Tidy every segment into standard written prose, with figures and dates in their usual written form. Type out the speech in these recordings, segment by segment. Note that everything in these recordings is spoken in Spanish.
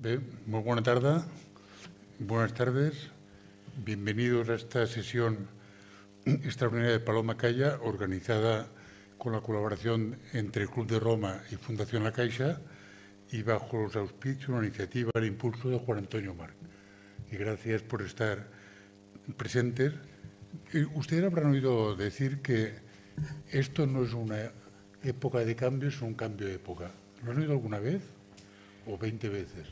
Muy buena tarde, buenas tardes. Bienvenidos a esta sesión extraordinaria de Paloma Calla, organizada con la colaboración entre el Club de Roma y Fundación La Caixa y bajo los auspicios de una iniciativa al impulso de Juan Antonio Marc. Y gracias por estar presentes. Ustedes habrán oído decir que esto no es una época de cambio, es un cambio de época. ¿Lo han oído alguna vez? ¿O 20 veces?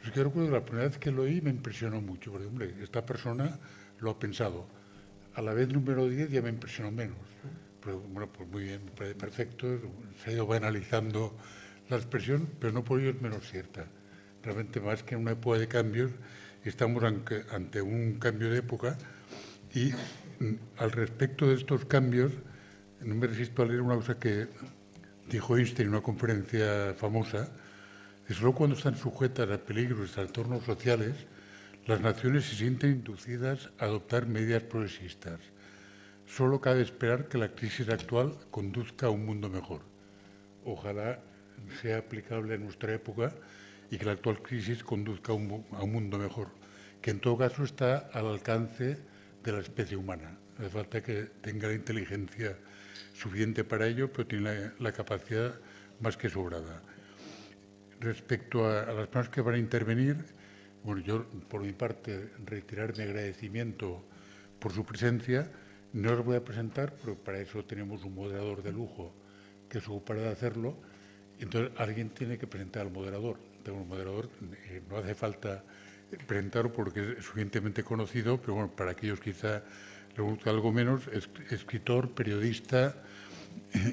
Es que yo recuerdo que la primera vez que lo oí me impresionó mucho, porque, hombre, esta persona lo ha pensado. A la vez número 10 ya me impresionó menos. Pero, bueno, pues muy bien, me parece perfecto, se ha ido banalizando la expresión, pero no por ello es menos cierta. Realmente, más que en una época de cambios, estamos ante un cambio de época y al respecto de estos cambios, no me resisto a leer una cosa que dijo Einstein en una conferencia famosa. Solo cuando están sujetas a peligros y trastornos sociales, las naciones se sienten inducidas a adoptar medidas progresistas. Solo cabe esperar que la crisis actual conduzca a un mundo mejor. Ojalá sea aplicable a nuestra época y que la actual crisis conduzca a un mundo mejor, que en todo caso está al alcance de la especie humana. Hace falta que tenga la inteligencia suficiente para ello, pero tiene la capacidad más que sobrada. Respecto a las personas que van a intervenir, bueno, yo por mi parte reiterar mi agradecimiento por su presencia. No os voy a presentar, pero para eso tenemos un moderador de lujo que se ocupará de hacerlo. Entonces alguien tiene que presentar al moderador. Tengo un moderador, no hace falta presentarlo porque es suficientemente conocido, pero bueno, para aquellos quizá le gusta algo menos, es escritor, periodista,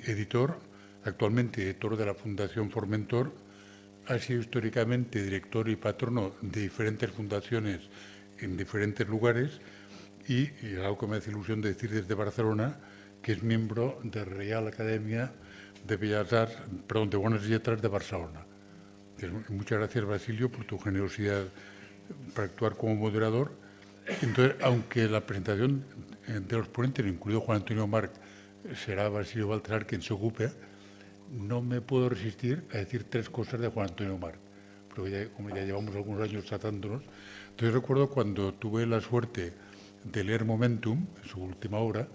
editor, actualmente editor de la Fundación Formentor. Ha sido históricamente director y patrono de diferentes fundaciones en diferentes lugares y algo que me hace ilusión de decir desde Barcelona, que es miembro de Real Academia de Bellas Arts, perdón, de Buenas Letras de Barcelona. Muchas gracias, Basilio, por tu generosidad para actuar como moderador. Entonces, aunque la presentación de los ponentes, incluido Juan Antonio Marc, será Basilio Baltasar quien se ocupe, no me puedo resistir a decir tres cosas de Juan Antonio Marc, porque como ya llevamos algunos años tratándonos. Entonces recuerdo cuando tuve la suerte de leer Momentum, su última obra,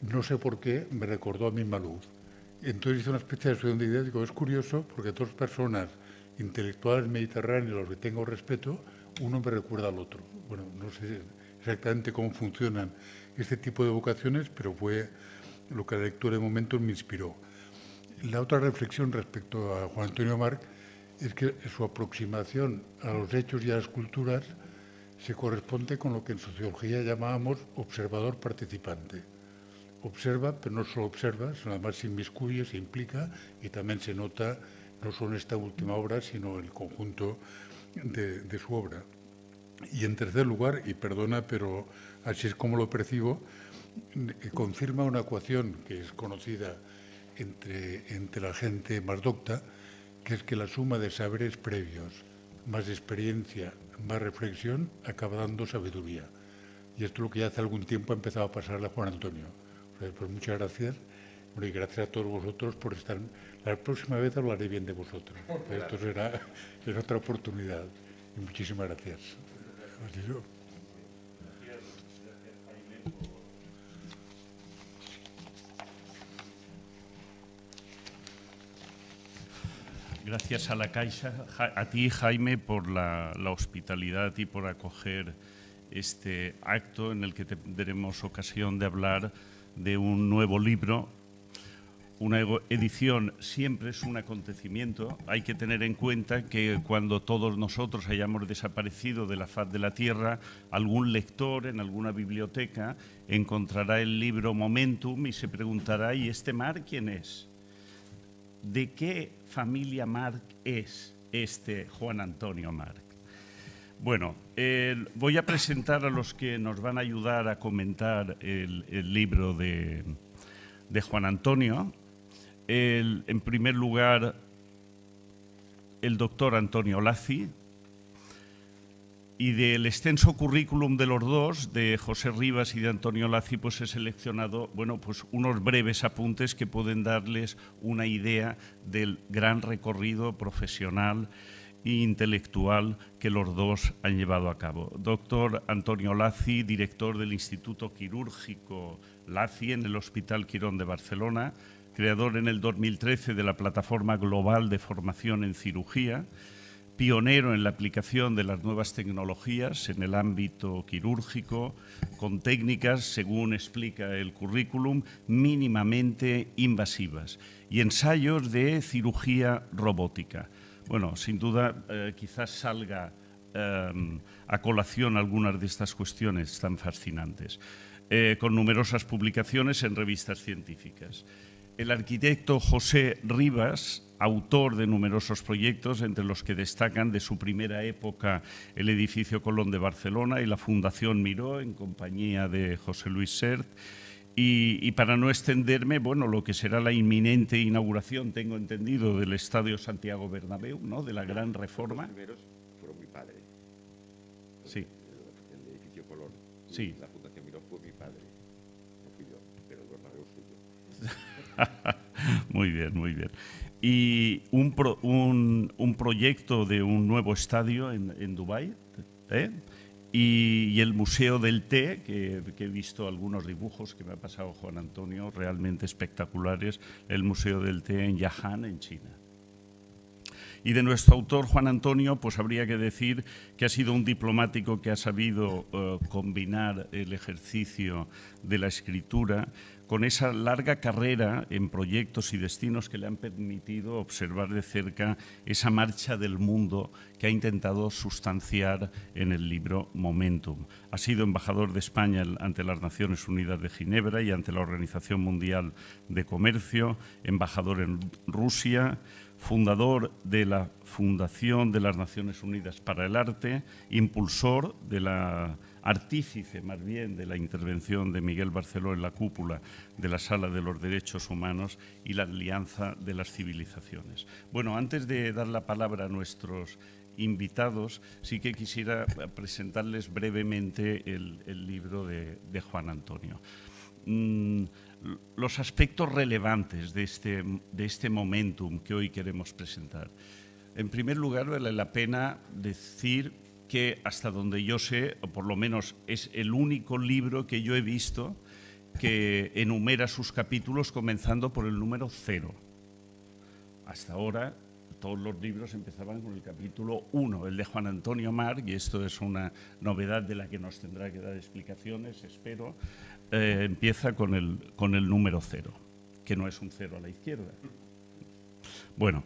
no sé por qué me recordó a Misma Luz. Entonces hice una especie de estudio de ideas. Digo, es curioso porque dos personas intelectuales mediterráneas, a los que tengo respeto, uno me recuerda al otro. Bueno, no sé exactamente cómo funcionan este tipo de vocaciones, pero fue lo que la lectura de Momentum me inspiró. La otra reflexión respecto a Juan Antonio Marc es que su aproximación a los hechos y a las culturas se corresponde con lo que en sociología llamábamos observador participante. Observa, pero no solo observa, sino además se inmiscuye, se implica y también se nota no solo en esta última obra, sino en el conjunto de su obra. Y en tercer lugar, y perdona, pero así es como lo percibo, confirma una ecuación que es conocida entre la gente más docta, que es que la suma de saberes previos, más experiencia, más reflexión, acaba dando sabiduría. Y esto es lo que ya hace algún tiempo ha empezado a pasarle a Juan Antonio. Pues muchas gracias. Y gracias a todos vosotros por estar. La próxima vez hablaré bien de vosotros. Esto será en otra oportunidad. Y muchísimas gracias. Gracias a la Caixa, a ti, Jaime, por la hospitalidad y por acoger este acto en el que tendremos ocasión de hablar de un nuevo libro. Una edición siempre es un acontecimiento. Hay que tener en cuenta que cuando todos nosotros hayamos desaparecido de la faz de la tierra, algún lector en alguna biblioteca encontrará el libro Momentum y se preguntará, ¿y este Marc quién es? ¿De qué familia Marc es este Juan Antonio Marc? Bueno, voy a presentar a los que nos van a ayudar a comentar el libro de Juan Antonio. En primer lugar, el doctor Antonio Lazi. Y del extenso currículum de los dos, de José Rivas y de Antonio Lazi, pues he seleccionado, bueno, pues unos breves apuntes que pueden darles una idea del gran recorrido profesional e intelectual que los dos han llevado a cabo. Doctor Antonio Laci, director del Instituto Quirúrgico Laci en el Hospital Quirón de Barcelona, creador en el 2013 de la Plataforma Global de Formación en Cirugía, pionero en la aplicación de las nuevas tecnologías en el ámbito quirúrgico, con técnicas, según explica el currículum, mínimamente invasivas y ensayos de cirugía robótica. Bueno, sin duda, quizás salga a colación algunas de estas cuestiones tan fascinantes, con numerosas publicaciones en revistas científicas. El arquitecto José Rivas, autor de numerosos proyectos, entre los que destacan de su primera época el edificio Colón de Barcelona y la Fundación Miró, en compañía de José Luis Sert. Y para no extenderme, bueno, lo que será la inminente inauguración, tengo entendido, del Estadio Santiago Bernabéu, ¿no?, de la gran reforma. Los primeros fueron mi padre. Sí. El edificio Colón. Sí. La Fundación Miró fue mi padre. No fui yo, pero el Bernabéu suyo. Muy bien, muy bien. Y un proyecto de un nuevo estadio en Dubái, y el Museo del Té, que he visto algunos dibujos que me ha pasado Juan Antonio, realmente espectaculares, el Museo del Té en Yahan, en China. Y de nuestro autor, Juan Antonio, pues habría que decir que ha sido un diplomático que ha sabido combinar el ejercicio de la escritura con esa larga carrera en proyectos y destinos que le han permitido observar de cerca esa marcha del mundo que ha intentado sustanciar en el libro Momentum. Ha sido embajador de España ante las Naciones Unidas de Ginebra y ante la Organización Mundial de Comercio, embajador en Rusia, fundador de la Fundación de las Naciones Unidas para el Arte, impulsor de la artífice, más bien, de la intervención de Miguel Barceló en la cúpula de la Sala de los Derechos Humanos y la Alianza de las Civilizaciones. Bueno, antes de dar la palabra a nuestros invitados, sí que quisiera presentarles brevemente el libro de Juan Antonio. Los aspectos relevantes de este momentum que hoy queremos presentar. En primer lugar, vale la pena decir que hasta donde yo sé, o por lo menos es el único libro que yo he visto que enumera sus capítulos comenzando por el número 0. Hasta ahora todos los libros empezaban con el capítulo 1, el de Juan Antonio Marc, y esto es una novedad de la que nos tendrá que dar explicaciones, espero. Empieza con el número 0, que no es un 0 a la izquierda. Bueno,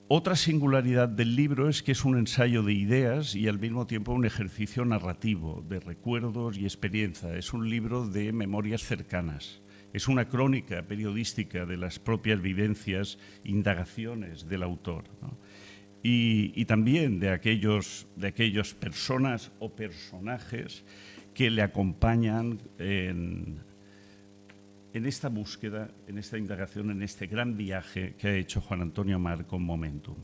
otra singularidad del libro es que es un ensayo de ideas y al mismo tiempo un ejercicio narrativo de recuerdos y experiencia. Es un libro de memorias cercanas. Es una crónica periodística de las propias vivencias, indagaciones del autor, ¿no? Y también de aquellos personas o personajes que le acompañan en esta búsqueda, en esta indagación, en este gran viaje que ha hecho Juan Antonio Marc con Momentum.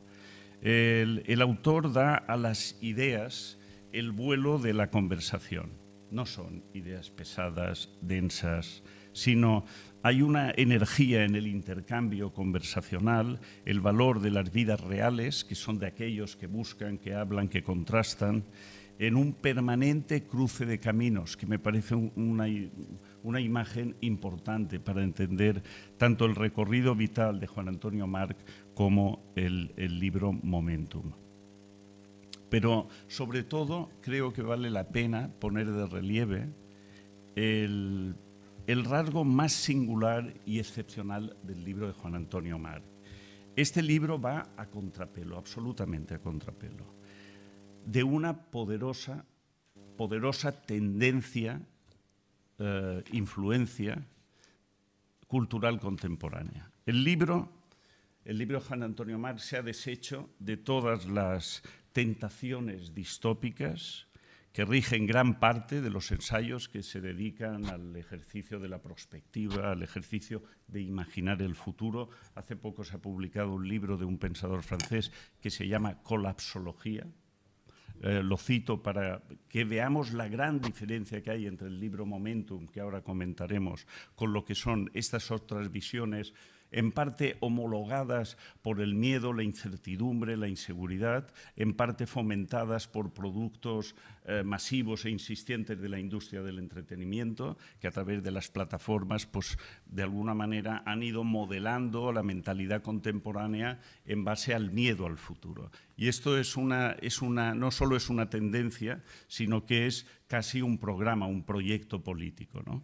El autor da a las ideas el vuelo de la conversación. No son ideas pesadas, densas, sino hay una energía en el intercambio conversacional, el valor de las vidas reales, que son de aquellos que buscan, que hablan, que contrastan, en un permanente cruce de caminos, que me parece una imagen importante para entender tanto el recorrido vital de Juan Antonio Marc como el libro Momentum. Pero, sobre todo, creo que vale la pena poner de relieve el rasgo más singular y excepcional del libro de Juan Antonio Marc. Este libro va a contrapelo, absolutamente a contrapelo, de una poderosa tendencia, influencia cultural contemporánea. El libro de Juan Antonio Marc se ha deshecho de todas las tentaciones distópicas que rigen gran parte de los ensayos que se dedican al ejercicio de la prospectiva, al ejercicio de imaginar el futuro. Hace poco se ha publicado un libro de un pensador francés que se llama Colapsología. Lo cito para que veamos la gran diferencia que hay entre el libro Momentum, que ahora comentaremos, con lo que son estas otras visiones en parte homologadas por el miedo, la incertidumbre, la inseguridad, en parte fomentadas por productos masivos e insistentes de la industria del entretenimiento, que a través de las plataformas, pues, de alguna manera han ido modelando la mentalidad contemporánea en base al miedo al futuro. Y esto no solo es una tendencia, sino que es casi un programa, un proyecto político, ¿no?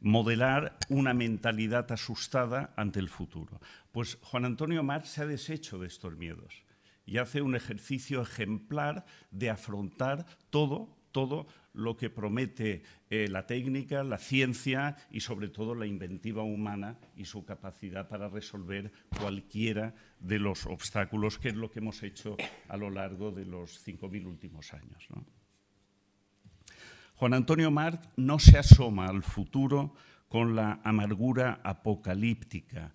Modelar una mentalidad asustada ante el futuro. Pues Juan Antonio March se ha deshecho de estos miedos y hace un ejercicio ejemplar de afrontar todo lo que promete la técnica, la ciencia y sobre todo la inventiva humana y su capacidad para resolver cualquiera de los obstáculos, que es lo que hemos hecho a lo largo de los 5.000 últimos años, ¿no? Juan Antonio March no se asoma al futuro con la amargura apocalíptica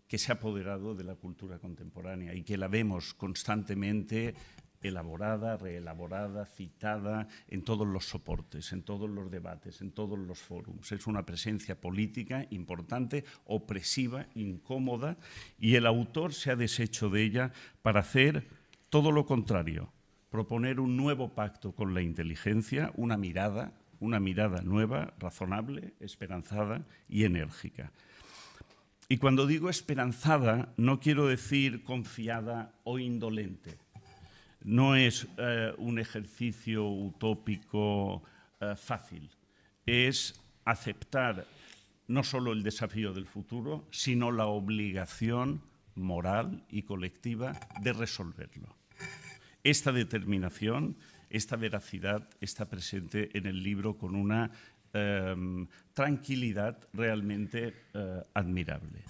que se ha apoderado de la cultura contemporánea y que la vemos constantemente elaborada, reelaborada, citada en todos los soportes, en todos los debates, en todos los foros. Es una presencia política importante, opresiva, incómoda, y el autor se ha deshecho de ella para hacer todo lo contrario. Proponer un nuevo pacto con la inteligencia, una mirada nueva, razonable, esperanzada y enérgica. Y cuando digo esperanzada, no quiero decir confiada o indolente. No es un ejercicio utópico fácil. Es aceptar no solo el desafío del futuro, sino la obligación moral y colectiva de resolverlo. Esta determinación, esta veracidad está presente en el libro con una tranquilidad realmente admirable.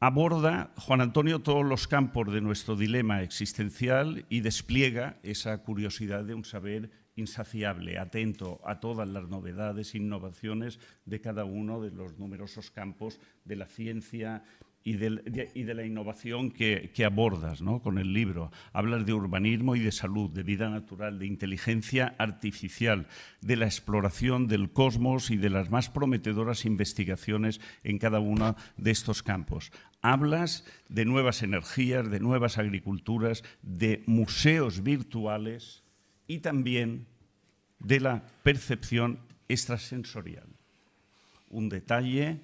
Aborda Juan Antonio todos los campos de nuestro dilema existencial y despliega esa curiosidad de un saber insaciable, atento a todas las novedades e innovaciones de cada uno de los numerosos campos de la ciencia y de la innovación que abordas, ¿no?, con el libro. Hablas de urbanismo y de salud, de vida natural, de inteligencia artificial, de la exploración del cosmos y de las más prometedoras investigaciones en cada uno de estos campos. Hablas de nuevas energías, de nuevas agriculturas, de museos virtuales y también de la percepción extrasensorial. Un detalle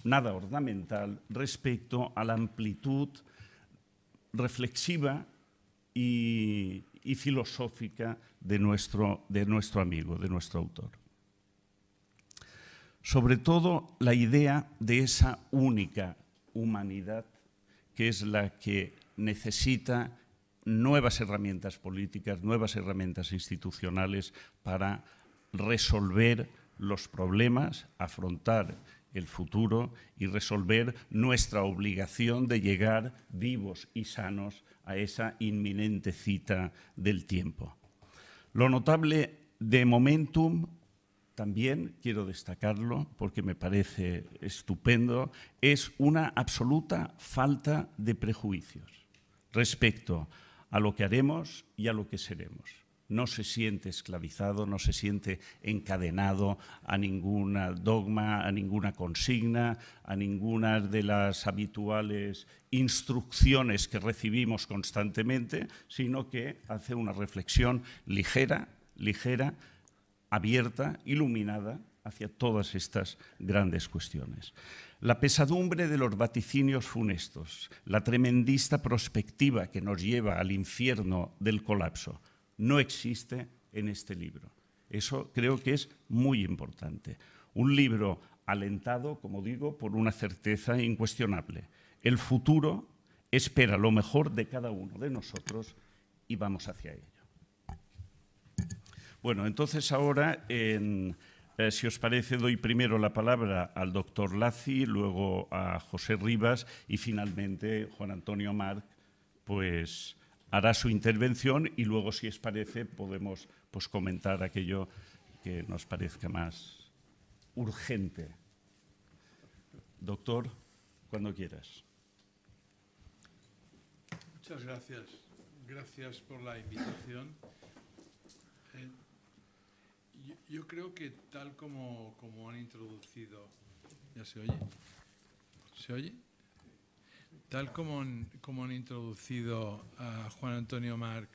nada ornamental respecto a la amplitud reflexiva y filosófica de nuestro amigo, de nuestro autor. Sobre todo la idea de esa única humanidad que es la que necesita nuevas herramientas políticas, nuevas herramientas institucionales para resolver los problemas, afrontar el futuro y resolver nuestra obligación de llegar vivos y sanos a esa inminente cita del tiempo. Lo notable de Momentum, también quiero destacarlo porque me parece estupendo, es una absoluta falta de prejuicios respecto a lo que haremos y a lo que seremos. No se siente esclavizado, no se siente encadenado a ningún dogma, a ninguna consigna, a ninguna de las habituales instrucciones que recibimos constantemente, sino que hace una reflexión ligera, abierta, iluminada hacia todas estas grandes cuestiones. La pesadumbre de los vaticinios funestos, la tremendista prospectiva que nos lleva al infierno del colapso, no existe en este libro. Eso creo que es muy importante. Un libro alentado, como digo, por una certeza incuestionable. El futuro espera lo mejor de cada uno de nosotros y vamos hacia ello. Bueno, entonces ahora, si os parece, doy primero la palabra al doctor Lacy, luego a José Rivas y finalmente Juan Antonio March, pues hará su intervención y luego, si os parece, podemos comentar aquello que nos parezca más urgente. Doctor, cuando quieras. Muchas gracias. Gracias por la invitación. Yo creo que tal como han introducido... ¿Ya se oye? ¿Se oye? Tal como han introducido a Juan Antonio Marc,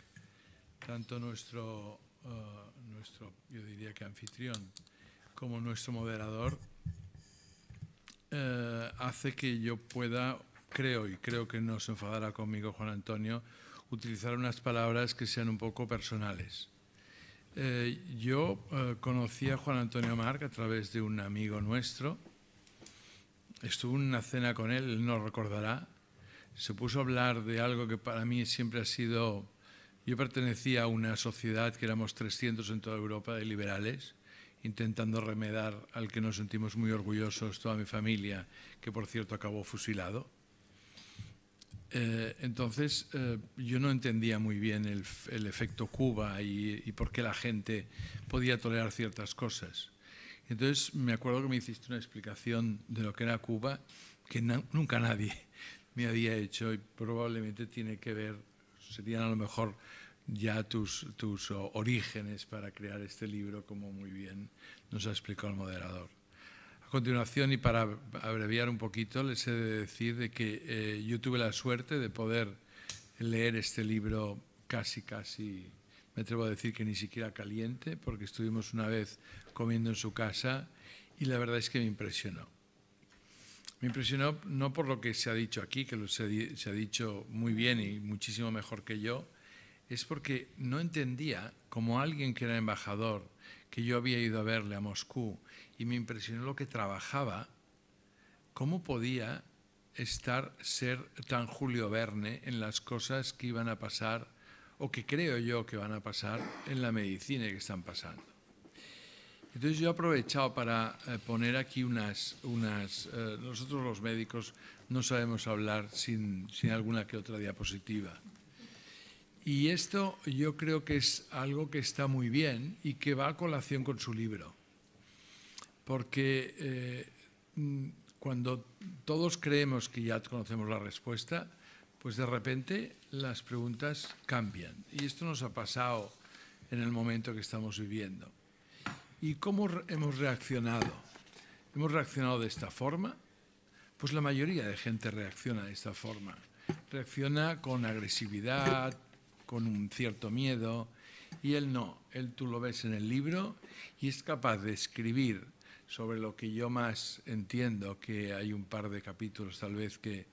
tanto nuestro, yo diría que anfitrión, como nuestro moderador, hace que yo pueda, creo que no se enfadará conmigo Juan Antonio, utilizar unas palabras que sean un poco personales. Yo conocí a Juan Antonio Marc a través de un amigo nuestro. Estuve en una cena con él, él no recordará. Se puso a hablar de algo que para mí siempre ha sido... Yo pertenecía a una sociedad que éramos 300 en toda Europa de liberales, intentando remedar al que nos sentimos muy orgullosos, toda mi familia, que por cierto acabó fusilado. Entonces yo no entendía muy bien el efecto Cuba y por qué la gente podía tolerar ciertas cosas. Entonces me acuerdo que me hiciste una explicación de lo que era Cuba que nunca nadie me había hecho y probablemente tiene que ver, serían a lo mejor ya tus orígenes para crear este libro, como muy bien nos ha explicado el moderador. A continuación, y para abreviar un poquito, les he de decir de que yo tuve la suerte de poder leer este libro casi, me atrevo a decir que ni siquiera caliente, porque estuvimos una vez comiendo en su casa y la verdad es que me impresionó. Me impresionó no por lo que se ha dicho aquí, que se ha dicho muy bien y muchísimo mejor que yo, es porque no entendía, como alguien que era embajador, que yo había ido a verle a Moscú y me impresionó lo que trabajaba, cómo podía ser tan Julio Verne en las cosas que iban a pasar o que creo yo que van a pasar en la medicina y que están pasando. Entonces yo he aprovechado para poner aquí nosotros los médicos no sabemos hablar sin alguna que otra diapositiva. Y esto yo creo que es algo que está muy bien y que va a colación con su libro. Porque cuando todos creemos que ya conocemos la respuesta, pues de repente las preguntas cambian. Y esto nos ha pasado en el momento que estamos viviendo. ¿Y cómo hemos reaccionado? ¿Hemos reaccionado de esta forma? Pues la mayoría de gente reacciona de esta forma. Reacciona con agresividad, con un cierto miedo, y él no. Él tú lo ves en el libro y es capaz de escribir sobre lo que yo más entiendo, que hay un par de capítulos tal vez que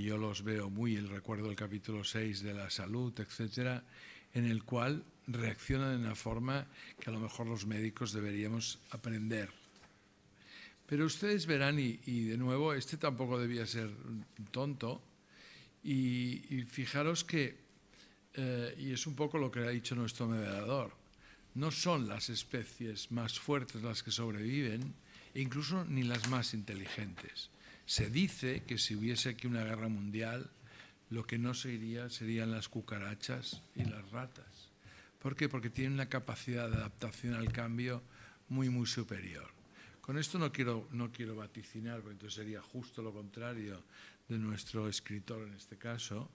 yo los veo muy, el recuerdo del capítulo 6 de la salud, etcétera, en el cual reacciona de una forma que a lo mejor los médicos deberíamos aprender. Pero ustedes verán, y de nuevo, este tampoco debía ser tonto, y fijaros que, y es un poco lo que ha dicho nuestro moderador, no son las especies más fuertes las que sobreviven, e incluso ni las más inteligentes. Se dice que si hubiese aquí una guerra mundial, lo que no se iría serían las cucarachas y las ratas. ¿Por qué? Porque tienen una capacidad de adaptación al cambio muy, muy superior. Con esto no quiero vaticinar, porque entonces sería justo lo contrario de nuestro escritor en este caso,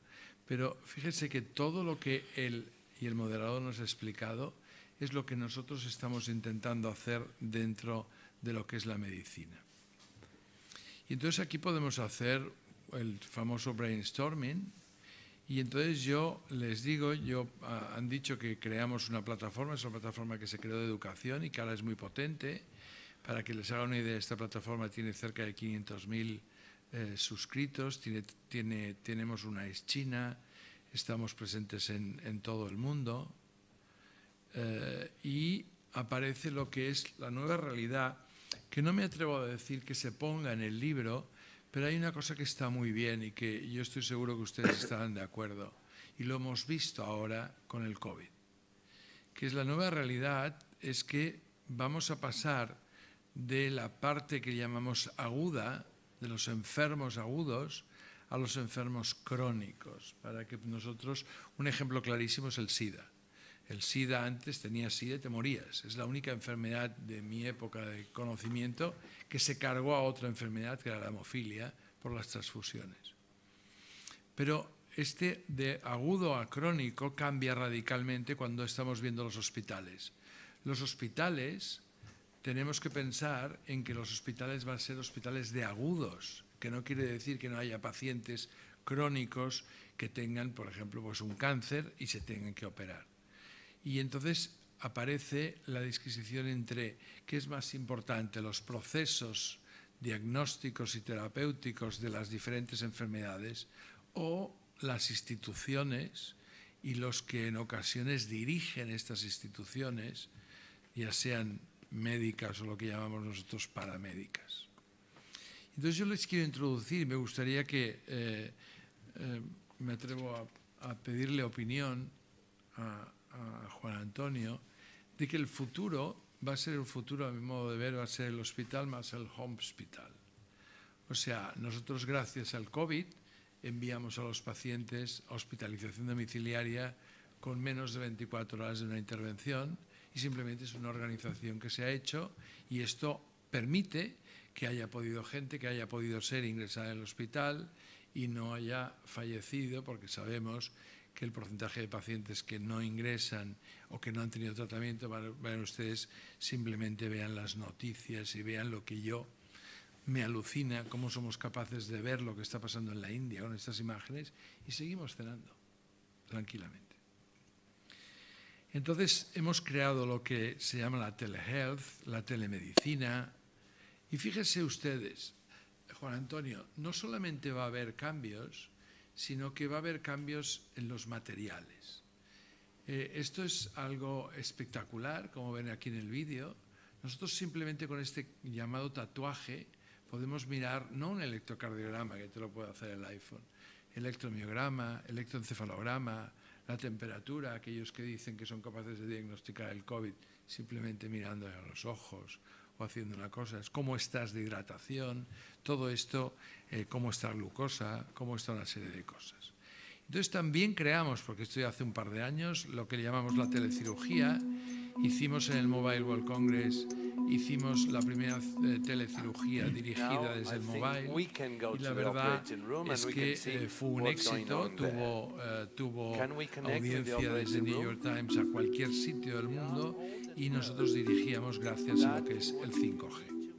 pero fíjense que todo lo que él y el moderador nos ha explicado es lo que nosotros estamos intentando hacer dentro de lo que es la medicina. Y entonces aquí podemos hacer el famoso brainstorming. Y entonces yo les digo, han dicho que creamos una plataforma, es una plataforma que se creó de educación y que ahora es muy potente. Para que les haga una idea, esta plataforma tiene cerca de 500.000 suscritos, tenemos una China, estamos presentes en todo el mundo y aparece lo que es la nueva realidad, que no me atrevo a decir que se ponga en el libro, pero hay una cosa que está muy bien y que yo estoy seguro que ustedes estarán de acuerdo, y lo hemos visto ahora con el COVID, que es la nueva realidad, es que vamos a pasar de la parte que llamamos aguda, de los enfermos agudos, a los enfermos crónicos. Para que nosotros, un ejemplo clarísimo es el SIDA. El SIDA antes tenías SIDA y te morías. Es la única enfermedad de mi época de conocimiento que se cargó a otra enfermedad, que era la hemofilia, por las transfusiones. Pero este de agudo a crónico cambia radicalmente cuando estamos viendo los hospitales. Los hospitales, tenemos que pensar en que los hospitales van a ser hospitales de agudos que no quiere decir que no haya pacientes crónicos que tengan, por ejemplo, pues un cáncer y se tengan que operar. Y entonces aparece la disquisición entre qué es más importante, los procesos diagnósticos y terapéuticos de las diferentes enfermedades o las instituciones y los que en ocasiones dirigen estas instituciones, ya sean médicas o lo que llamamos nosotros paramédicas. Entonces yo les quiero introducir, me gustaría que me atrevo a pedirle opinión a Juan Antonio de que el futuro va a ser el futuro, a mi modo de ver, va a ser el hospital más el home hospital. O sea, nosotros gracias al COVID enviamos a los pacientes a hospitalización domiciliaria con menos de 24 horas de una intervención y simplemente es una organización que se ha hecho y esto permite que haya podido gente que haya podido ser ingresada en el hospital y no haya fallecido, porque sabemos que el porcentaje de pacientes que no ingresan o que no han tenido tratamiento, vean ustedes, simplemente vean las noticias y vean lo que yo me alucina, cómo somos capaces de ver lo que está pasando en la India con estas imágenes y seguimos cenando tranquilamente. Entonces hemos creado lo que se llama la telehealth, la telemedicina, y fíjense ustedes, Juan Antonio, no solamente va a haber cambios, sino que va a haber cambios en los materiales. Esto es algo espectacular, como ven aquí en el vídeo. Nosotros simplemente con este llamado tatuaje podemos mirar, no un electrocardiograma, que te lo puede hacer el iPhone, electromiograma, electroencefalograma, la temperatura, aquellos que dicen que son capaces de diagnosticar el COVID simplemente mirando a los ojos o haciendo una cosa, es cómo estás de hidratación, todo esto, cómo está la glucosa, cómo está una serie de cosas. Entonces también creamos, porque esto ya hace un par de años, lo que llamamos la telecirugía. Hicimos en el Mobile World Congress, hicimos la primera telecirugía dirigida desde el mobile y la verdad es que fue un éxito, tuvo audiencia desde New York Times a cualquier sitio del mundo y nosotros dirigíamos gracias a lo que es el 5G.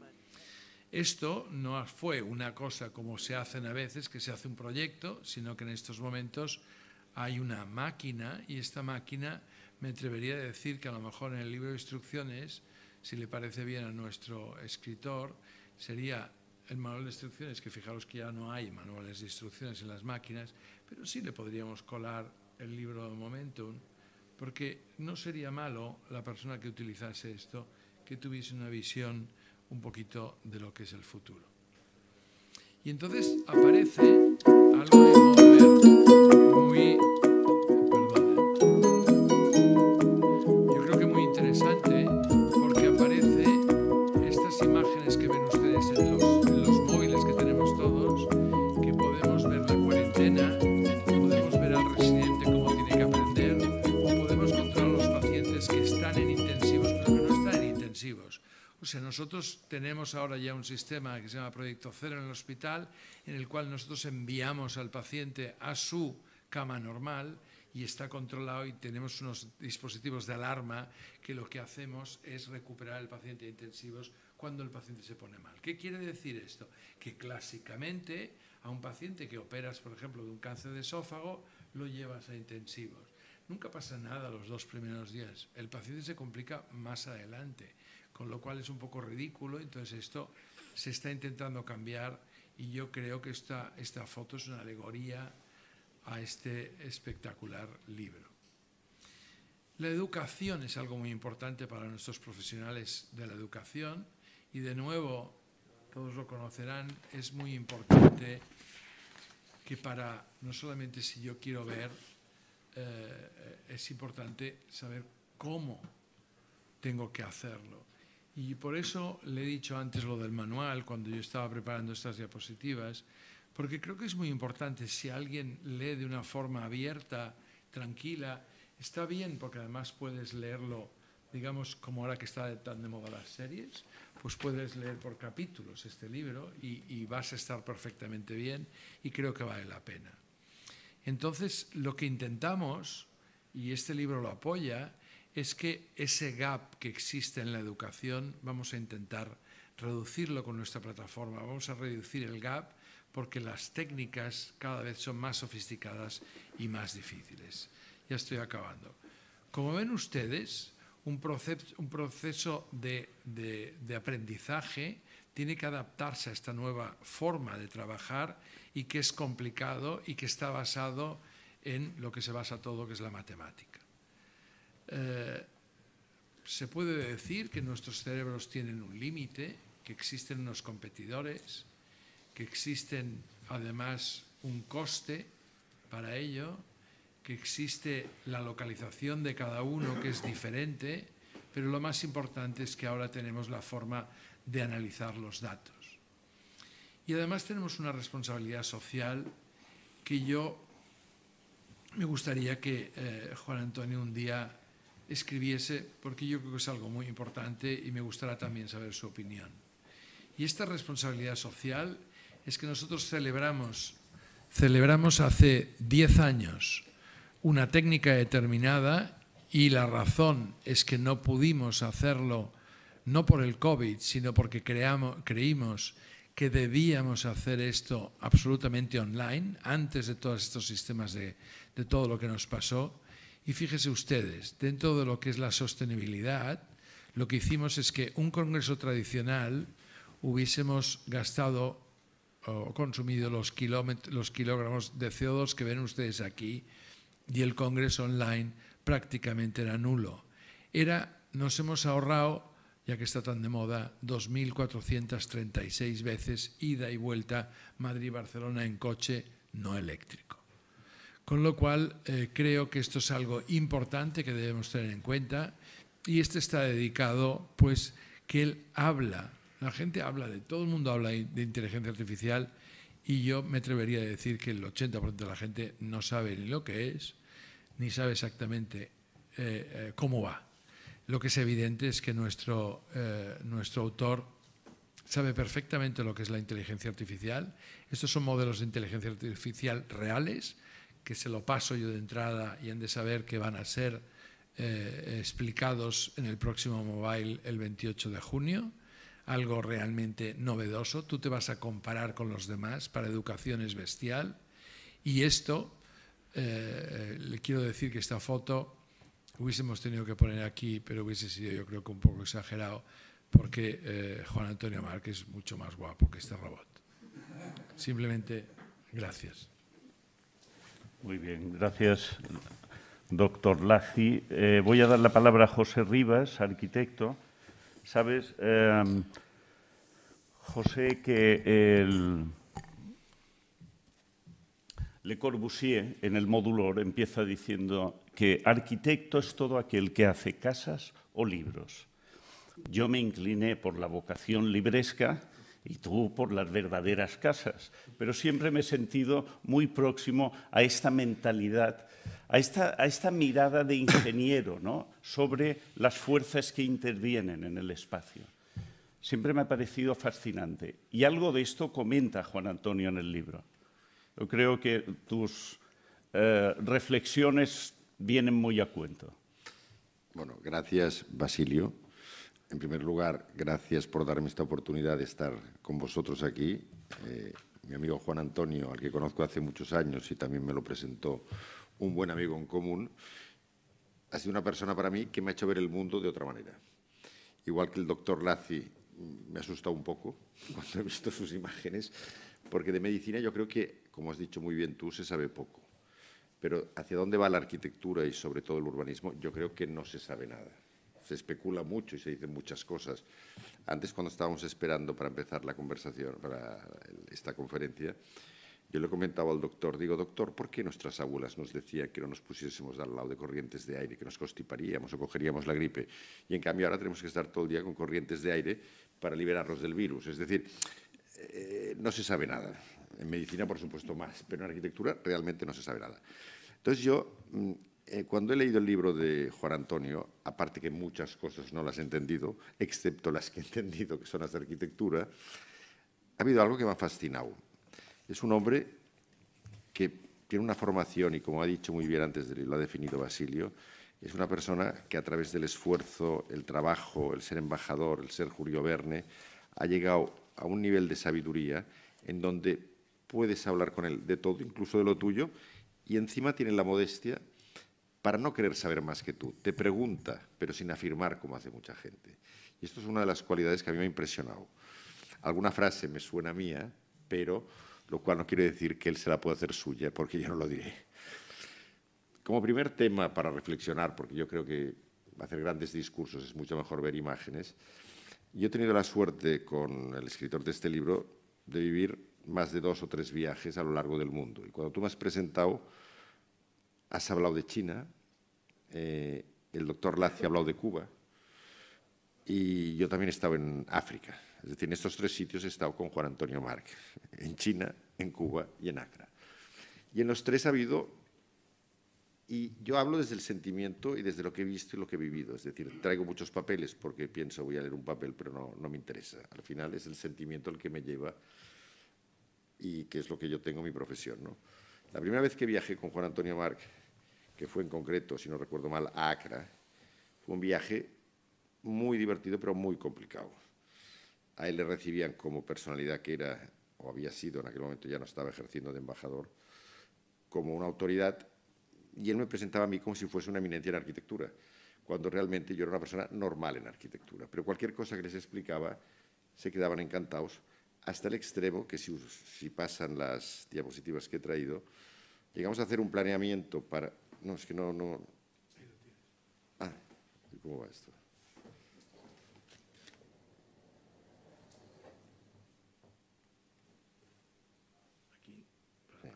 Esto no fue una cosa como se hacen a veces, que se hace un proyecto, sino que en estos momentos hay una máquina y esta máquina me atrevería a decir que a lo mejor en el libro de instrucciones, si le parece bien a nuestro escritor, sería el manual de instrucciones, que fijaros que ya no hay manuales de instrucciones en las máquinas, pero sí le podríamos colar el libro de Momentum, porque no sería malo la persona que utilizase esto, que tuviese una visión un poquito de lo que es el futuro. Y entonces aparece algo de modo de ver muy, yo creo que muy interesante, porque aparece estas imágenes que ven ustedes en los móviles que tenemos todos, que podemos ver la cuarentena, podemos ver al residente cómo tiene que aprender, o podemos controlar a los pacientes que están en intensivos pero que no están en intensivos. O sea, nosotros tenemos ahora ya un sistema que se llama Proyecto Cero en el hospital, en el cual nosotros enviamos al paciente a su cama normal y está controlado y tenemos unos dispositivos de alarma que lo que hacemos es recuperar al paciente de intensivos cuando el paciente se pone mal. ¿Qué quiere decir esto? Que clásicamente a un paciente que operas, por ejemplo, de un cáncer de esófago, lo llevas a intensivos. Nunca pasa nada los 2 primeros días. El paciente se complica más adelante, con lo cual es un poco ridículo. Entonces esto se está intentando cambiar y yo creo que esta foto es una alegoría a este espectacular libro. La educación es algo muy importante para nuestros profesionales de la educación y de nuevo, todos lo conocerán, es muy importante que para, no solamente si yo quiero ver, es importante saber cómo tengo que hacerlo. Y por eso le he dicho antes lo del manual, cuando yo estaba preparando estas diapositivas, porque creo que es muy importante, si alguien lee de una forma abierta, tranquila, está bien, porque además puedes leerlo, digamos, como ahora que está tan de moda las series, pues puedes leer por capítulos este libro y vas a estar perfectamente bien y creo que vale la pena. Entonces, lo que intentamos, y este libro lo apoya, es que ese gap que existe en la educación vamos a intentar reducirlo con nuestra plataforma, vamos a reducir el gap porque las técnicas cada vez son más sofisticadas y más difíciles. Ya estoy acabando. Como ven ustedes, un proceso de aprendizaje tiene que adaptarse a esta nueva forma de trabajar y que es complicado y que está basado en lo que se basa todo, que es la matemática. Se puede decir que nuestros cerebros tienen un límite, que existen unos competidores, que existen además un coste para ello, que existe la localización de cada uno que es diferente, pero lo más importante es que ahora tenemos la forma de analizar los datos. Y además tenemos una responsabilidad social que me gustaría que Juan Antonio un día escribiese, porque yo creo que es algo muy importante y me gustará también saber su opinión. Y esta responsabilidad social es que nosotros celebramos hace 10 años una técnica determinada y la razón es que no pudimos hacerlo no por el COVID, sino porque creímos que debíamos hacer esto absolutamente online antes de todos estos sistemas de todo lo que nos pasó. Y fíjense ustedes, dentro de lo que es la sostenibilidad, lo que hicimos es que un congreso tradicional hubiésemos gastado o consumido los kilogramos de CO2 que ven ustedes aquí y el congreso online prácticamente era nulo. Nos hemos ahorrado, ya que está tan de moda, 2.436 veces ida y vuelta Madrid-Barcelona en coche no eléctrico. Con lo cual, creo que esto es algo importante que debemos tener en cuenta y este está dedicado, pues, que él habla. La gente habla todo el mundo habla de inteligencia artificial y yo me atrevería a decir que el 80% de la gente no sabe ni lo que es, ni sabe exactamente cómo va. Lo que es evidente es que nuestro autor sabe perfectamente lo que es la inteligencia artificial. Estos son modelos de inteligencia artificial reales, que se lo paso yo de entrada y han de saber que van a ser explicados en el próximo Mobile el 28 de junio. Algo realmente novedoso. Tú te vas a comparar con los demás, para educación es bestial. Y esto, le quiero decir que esta foto hubiésemos tenido que poner aquí, pero hubiese sido yo creo que un poco exagerado, porque Juan Antonio Márquez es mucho más guapo que este robot. Simplemente, gracias. Muy bien, gracias, doctor Lacy. Voy a dar la palabra a José Rivas, arquitecto. Sabes, José, que Le Corbusier, en el módulo, empieza diciendo que arquitecto es todo aquel que hace casas o libros. Yo me incliné por la vocación libresca y tú por las verdaderas casas, pero siempre me he sentido muy próximo a esta mentalidad, a esta mirada de ingeniero, ¿no?, sobre las fuerzas que intervienen en el espacio. Siempre me ha parecido fascinante. Y algo de esto comenta Juan Antonio en el libro. Yo creo que tus reflexiones vienen muy a cuento. Bueno, gracias, Basilio. En primer lugar, gracias por darme esta oportunidad de estar con vosotros aquí. Mi amigo Juan Antonio, al que conozco hace muchos años y también me lo presentó un buen amigo en común, ha sido una persona para mí que me ha hecho ver el mundo de otra manera. Igual que el doctor Lacy, me ha asustado un poco cuando he visto sus imágenes, porque de medicina yo creo que, como has dicho muy bien tú, se sabe poco. Pero hacia dónde va la arquitectura y sobre todo el urbanismo, yo creo que no se sabe nada. Se especula mucho y se dicen muchas cosas. Antes, cuando estábamos esperando para empezar la conversación, para esta conferencia, yo le comentaba al doctor, digo, doctor, ¿por qué nuestras abuelas nos decían que no nos pusiésemos al lado de corrientes de aire, que nos constiparíamos o cogeríamos la gripe? Y en cambio ahora tenemos que estar todo el día con corrientes de aire para liberarnos del virus. Es decir, no se sabe nada. En medicina, por supuesto, más, pero en arquitectura realmente no se sabe nada. Entonces yo, cuando he leído el libro de Juan Antonio, aparte que muchas cosas no las he entendido, excepto las que he entendido, que son las de arquitectura, ha habido algo que me ha fascinado. Es un hombre que tiene una formación y, como ha dicho muy bien antes, lo ha definido Basilio, es una persona que a través del esfuerzo, el trabajo, el ser embajador, el ser Julio Verne, ha llegado a un nivel de sabiduría en donde puedes hablar con él de todo, incluso de lo tuyo, y encima tiene la modestia para no querer saber más que tú. Te pregunta, pero sin afirmar como hace mucha gente. Y esto es una de las cualidades que a mí me ha impresionado. Alguna frase me suena mía, pero lo cual no quiere decir que él se la pueda hacer suya, porque yo no lo diré. Como primer tema para reflexionar, porque yo creo que hacer grandes discursos es mucho mejor ver imágenes, yo he tenido la suerte con el escritor de este libro de vivir más de 2 o 3 viajes a lo largo del mundo. Y cuando tú me has presentado, has hablado de China, el doctor Lazi ha hablado de Cuba, y yo también he estado en África. Es decir, en estos 3 sitios he estado con Juan Antonio Marc, en China, en Cuba y en Accra. Y en los 3 ha habido, y yo hablo desde el sentimiento y desde lo que he visto y lo que he vivido. Es decir, traigo muchos papeles porque pienso voy a leer un papel, pero no me interesa. Al final es el sentimiento el que me lleva y que es lo que yo tengo en mi profesión, ¿no? La primera vez que viajé con Juan Antonio Marc, que fue en concreto, si no recuerdo mal, a Accra, fue un viaje muy divertido pero muy complicado. A él le recibían como personalidad que era, o había sido en aquel momento, ya no estaba ejerciendo de embajador, como una autoridad, y él me presentaba a mí como si fuese una eminencia en arquitectura, cuando realmente yo era una persona normal en arquitectura. Pero cualquier cosa que les explicaba se quedaban encantados, hasta el extremo que si pasan las diapositivas que he traído, llegamos a hacer un planeamiento para... No, es que no... Ah, ¿y cómo va esto?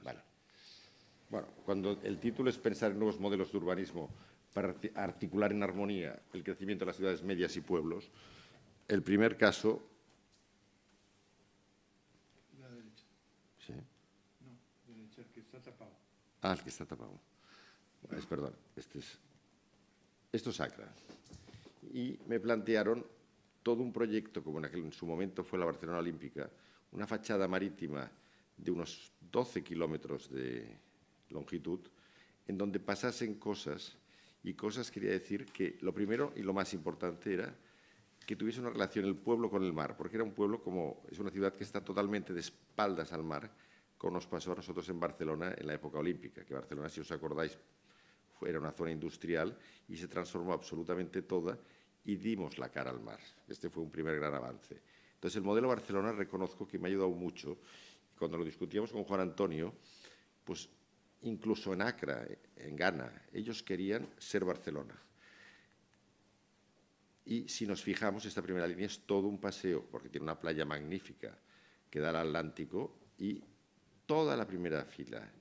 Vale. Bueno, cuando el título es pensar en nuevos modelos de urbanismo para articular en armonía el crecimiento de las ciudades medias y pueblos, el primer caso... La derecha. ¿Sí? No, derecha, el que está tapado. Ah, el que está tapado. Perdón, esto es Accra. Y me plantearon todo un proyecto, como en su momento fue la Barcelona Olímpica, una fachada marítima de unos 12 kilómetros de longitud, en donde pasasen cosas, y cosas quería decir que lo primero y lo más importante era que tuviese una relación el pueblo con el mar, porque era un pueblo es una ciudad que está totalmente de espaldas al mar, como nos pasó a nosotros en Barcelona en la época olímpica, que Barcelona, si os acordáis, era una zona industrial y se transformó absolutamente toda y dimos la cara al mar. Este fue un primer gran avance. Entonces, el modelo Barcelona reconozco que me ha ayudado mucho. Cuando lo discutíamos con Juan Antonio, pues incluso en Accra, en Ghana, ellos querían ser Barcelona. Y si nos fijamos, esta primera línea es todo un paseo, porque tiene una playa magnífica que da al Atlántico y toda la primera fila,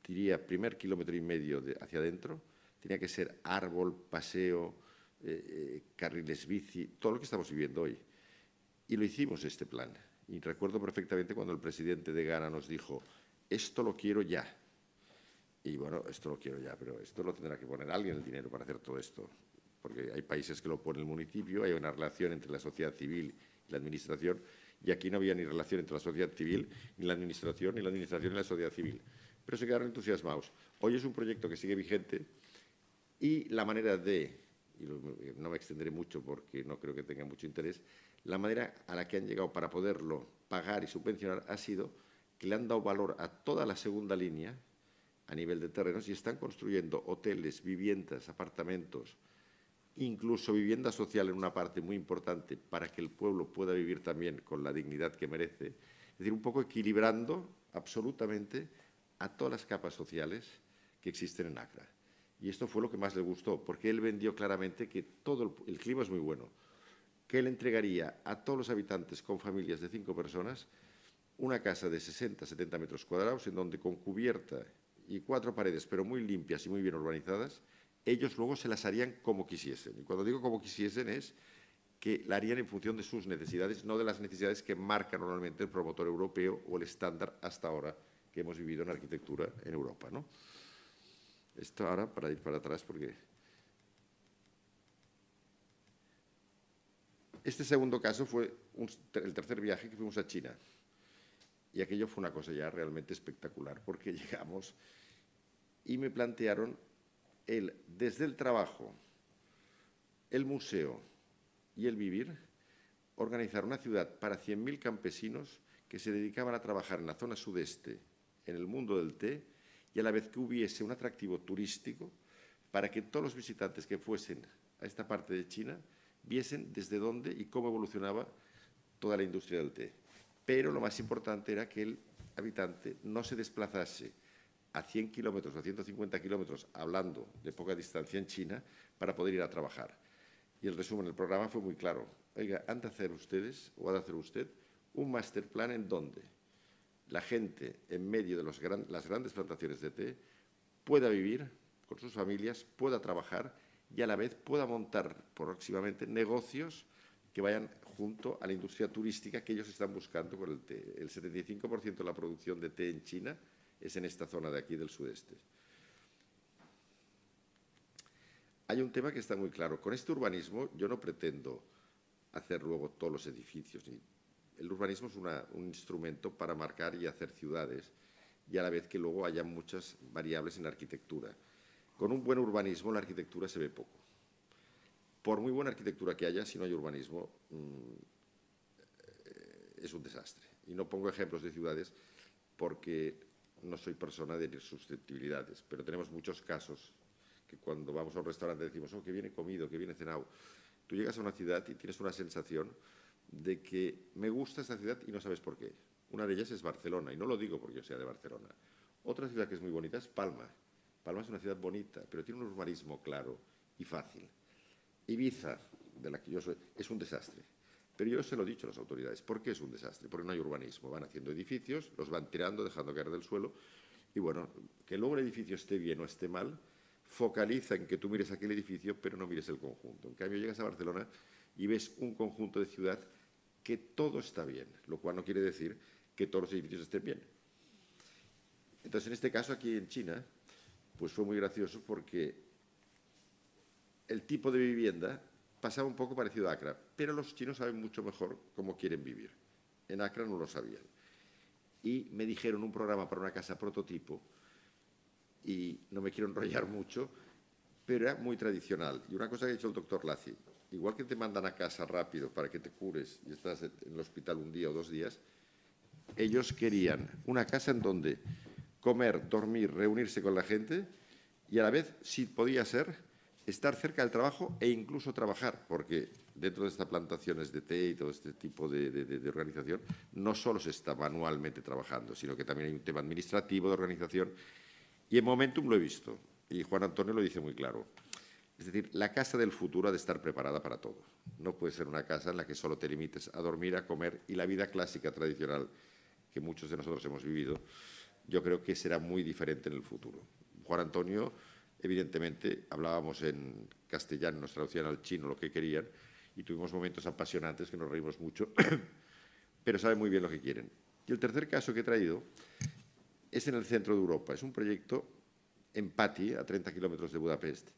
diría, primer kilómetro y medio hacia adentro, tenía que ser árbol, paseo, carriles bici, todo lo que estamos viviendo hoy. Y lo hicimos este plan. Y recuerdo perfectamente cuando el presidente de Ghana nos dijo, esto lo quiero ya. Y bueno, esto lo quiero ya, pero esto lo tendrá que poner alguien el dinero para hacer todo esto. Porque hay países que lo pone el municipio, hay una relación entre la sociedad civil y la administración, y aquí no había ni relación entre la sociedad civil, ni la administración, ni la sociedad civil. Pero se quedaron entusiasmados. Hoy es un proyecto que sigue vigente y la manera de, y no me extenderé mucho porque no creo que tenga mucho interés, la manera a la que han llegado para poderlo pagar y subvencionar ha sido que le han dado valor a toda la segunda línea a nivel de terrenos y están construyendo hoteles, viviendas, apartamentos, incluso vivienda social en una parte muy importante para que el pueblo pueda vivir también con la dignidad que merece. Es decir, un poco equilibrando absolutamente a todas las capas sociales que existen en Accra. Y esto fue lo que más le gustó, porque él vendió claramente que todo el clima es muy bueno, que él entregaría a todos los habitantes con familias de 5 personas una casa de 60-70 metros cuadrados en donde con cubierta y 4 paredes, pero muy limpias y muy bien urbanizadas, ellos luego se las harían como quisiesen. Y cuando digo como quisiesen es que la harían en función de sus necesidades, no de las necesidades que marca normalmente el promotor europeo o el estándar hasta ahora que hemos vivido en arquitectura en Europa, ¿no? Esto ahora, para ir para atrás, porque... Este segundo caso fue el tercer viaje que fuimos a China. Y aquello fue una cosa ya realmente espectacular, porque llegamos y me plantearon desde el trabajo, el museo y el vivir, organizar una ciudad para 100.000 campesinos que se dedicaban a trabajar en la zona sudeste, en el mundo del té, y a la vez que hubiese un atractivo turístico para que todos los visitantes que fuesen a esta parte de China viesen desde dónde y cómo evolucionaba toda la industria del té. Pero lo más importante era que el habitante no se desplazase a 100 kilómetros o a 150 kilómetros, hablando de poca distancia en China, para poder ir a trabajar. Y el resumen del programa fue muy claro. Oiga, han de hacer ustedes, o ha de hacer usted, un master plan en donde la gente, en medio de las grandes plantaciones de té, pueda vivir con sus familias, pueda trabajar y a la vez pueda montar próximamente negocios que vayan junto a la industria turística que ellos están buscando por el té. El 75% de la producción de té en China es en esta zona de aquí del sudeste. Hay un tema que está muy claro. Con este urbanismo yo no pretendo hacer luego todos los edificios. El urbanismo es un instrumento para marcar y hacer ciudades y a la vez que luego haya muchas variables en la arquitectura. Con un buen urbanismo la arquitectura se ve poco. Por muy buena arquitectura que haya, si no hay urbanismo, es un desastre. Y no pongo ejemplos de ciudades porque no soy persona de susceptibilidades, pero tenemos muchos casos que cuando vamos a un restaurante decimos, oh, que viene comido, que viene cenado. Tú llegas a una ciudad y tienes una sensación de que me gusta esta ciudad y no sabes por qué. Una de ellas es Barcelona, y no lo digo porque yo sea de Barcelona. Otra ciudad que es muy bonita es Palma. Palma es una ciudad bonita, pero tiene un urbanismo claro y fácil. Ibiza, de la que yo soy, es un desastre. Pero yo se lo he dicho a las autoridades. ¿Por qué es un desastre? Porque no hay urbanismo. Van haciendo edificios, los van tirando, dejando caer del suelo. Y bueno, que luego el edificio esté bien o esté mal, focaliza en que tú mires aquel edificio, pero no mires el conjunto. En cambio, llegas a Barcelona y ves un conjunto de ciudad que todo está bien, lo cual no quiere decir que todos los edificios estén bien. Entonces, en este caso, aquí en China, pues fue muy gracioso porque el tipo de vivienda pasaba un poco parecido a Accra, pero los chinos saben mucho mejor cómo quieren vivir. En Accra no lo sabían. Y me dijeron un programa para una casa prototipo, y no me quiero enrollar mucho, pero era muy tradicional. Y una cosa que ha dicho el doctor Lazi, igual que te mandan a casa rápido para que te cures y estás en el hospital un día o 2 días, ellos querían una casa en donde comer, dormir, reunirse con la gente y a la vez, si podía ser, estar cerca del trabajo e incluso trabajar, porque dentro de estas plantaciones de té y todo este tipo de organización, no solo se está manualmente trabajando, sino que también hay un tema administrativo de organización. Y en Momentum lo he visto, y Juan Antonio lo dice muy claro. Es decir, la casa del futuro ha de estar preparada para todo. No puede ser una casa en la que solo te limites a dormir, a comer, y la vida clásica tradicional que muchos de nosotros hemos vivido, yo creo que será muy diferente en el futuro. Juan Antonio, evidentemente, hablábamos en castellano, nos traducían al chino lo que querían, y tuvimos momentos apasionantes que nos reímos mucho, pero saben muy bien lo que quieren. Y el tercer caso que he traído es en el centro de Europa. Es un proyecto en Pati, a 30 kilómetros de Budapest,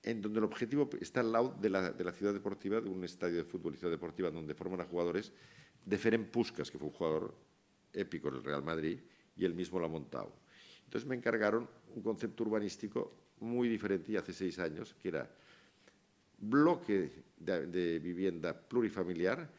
en donde el objetivo está al lado de la ciudad deportiva, de un estadio de fútbol y ciudad deportiva, donde forman a jugadores de Ferenc Puskás, que fue un jugador épico en el Real Madrid, y él mismo lo ha montado. Entonces me encargaron un concepto urbanístico muy diferente, y hace 6 años, que era bloque de vivienda plurifamiliar,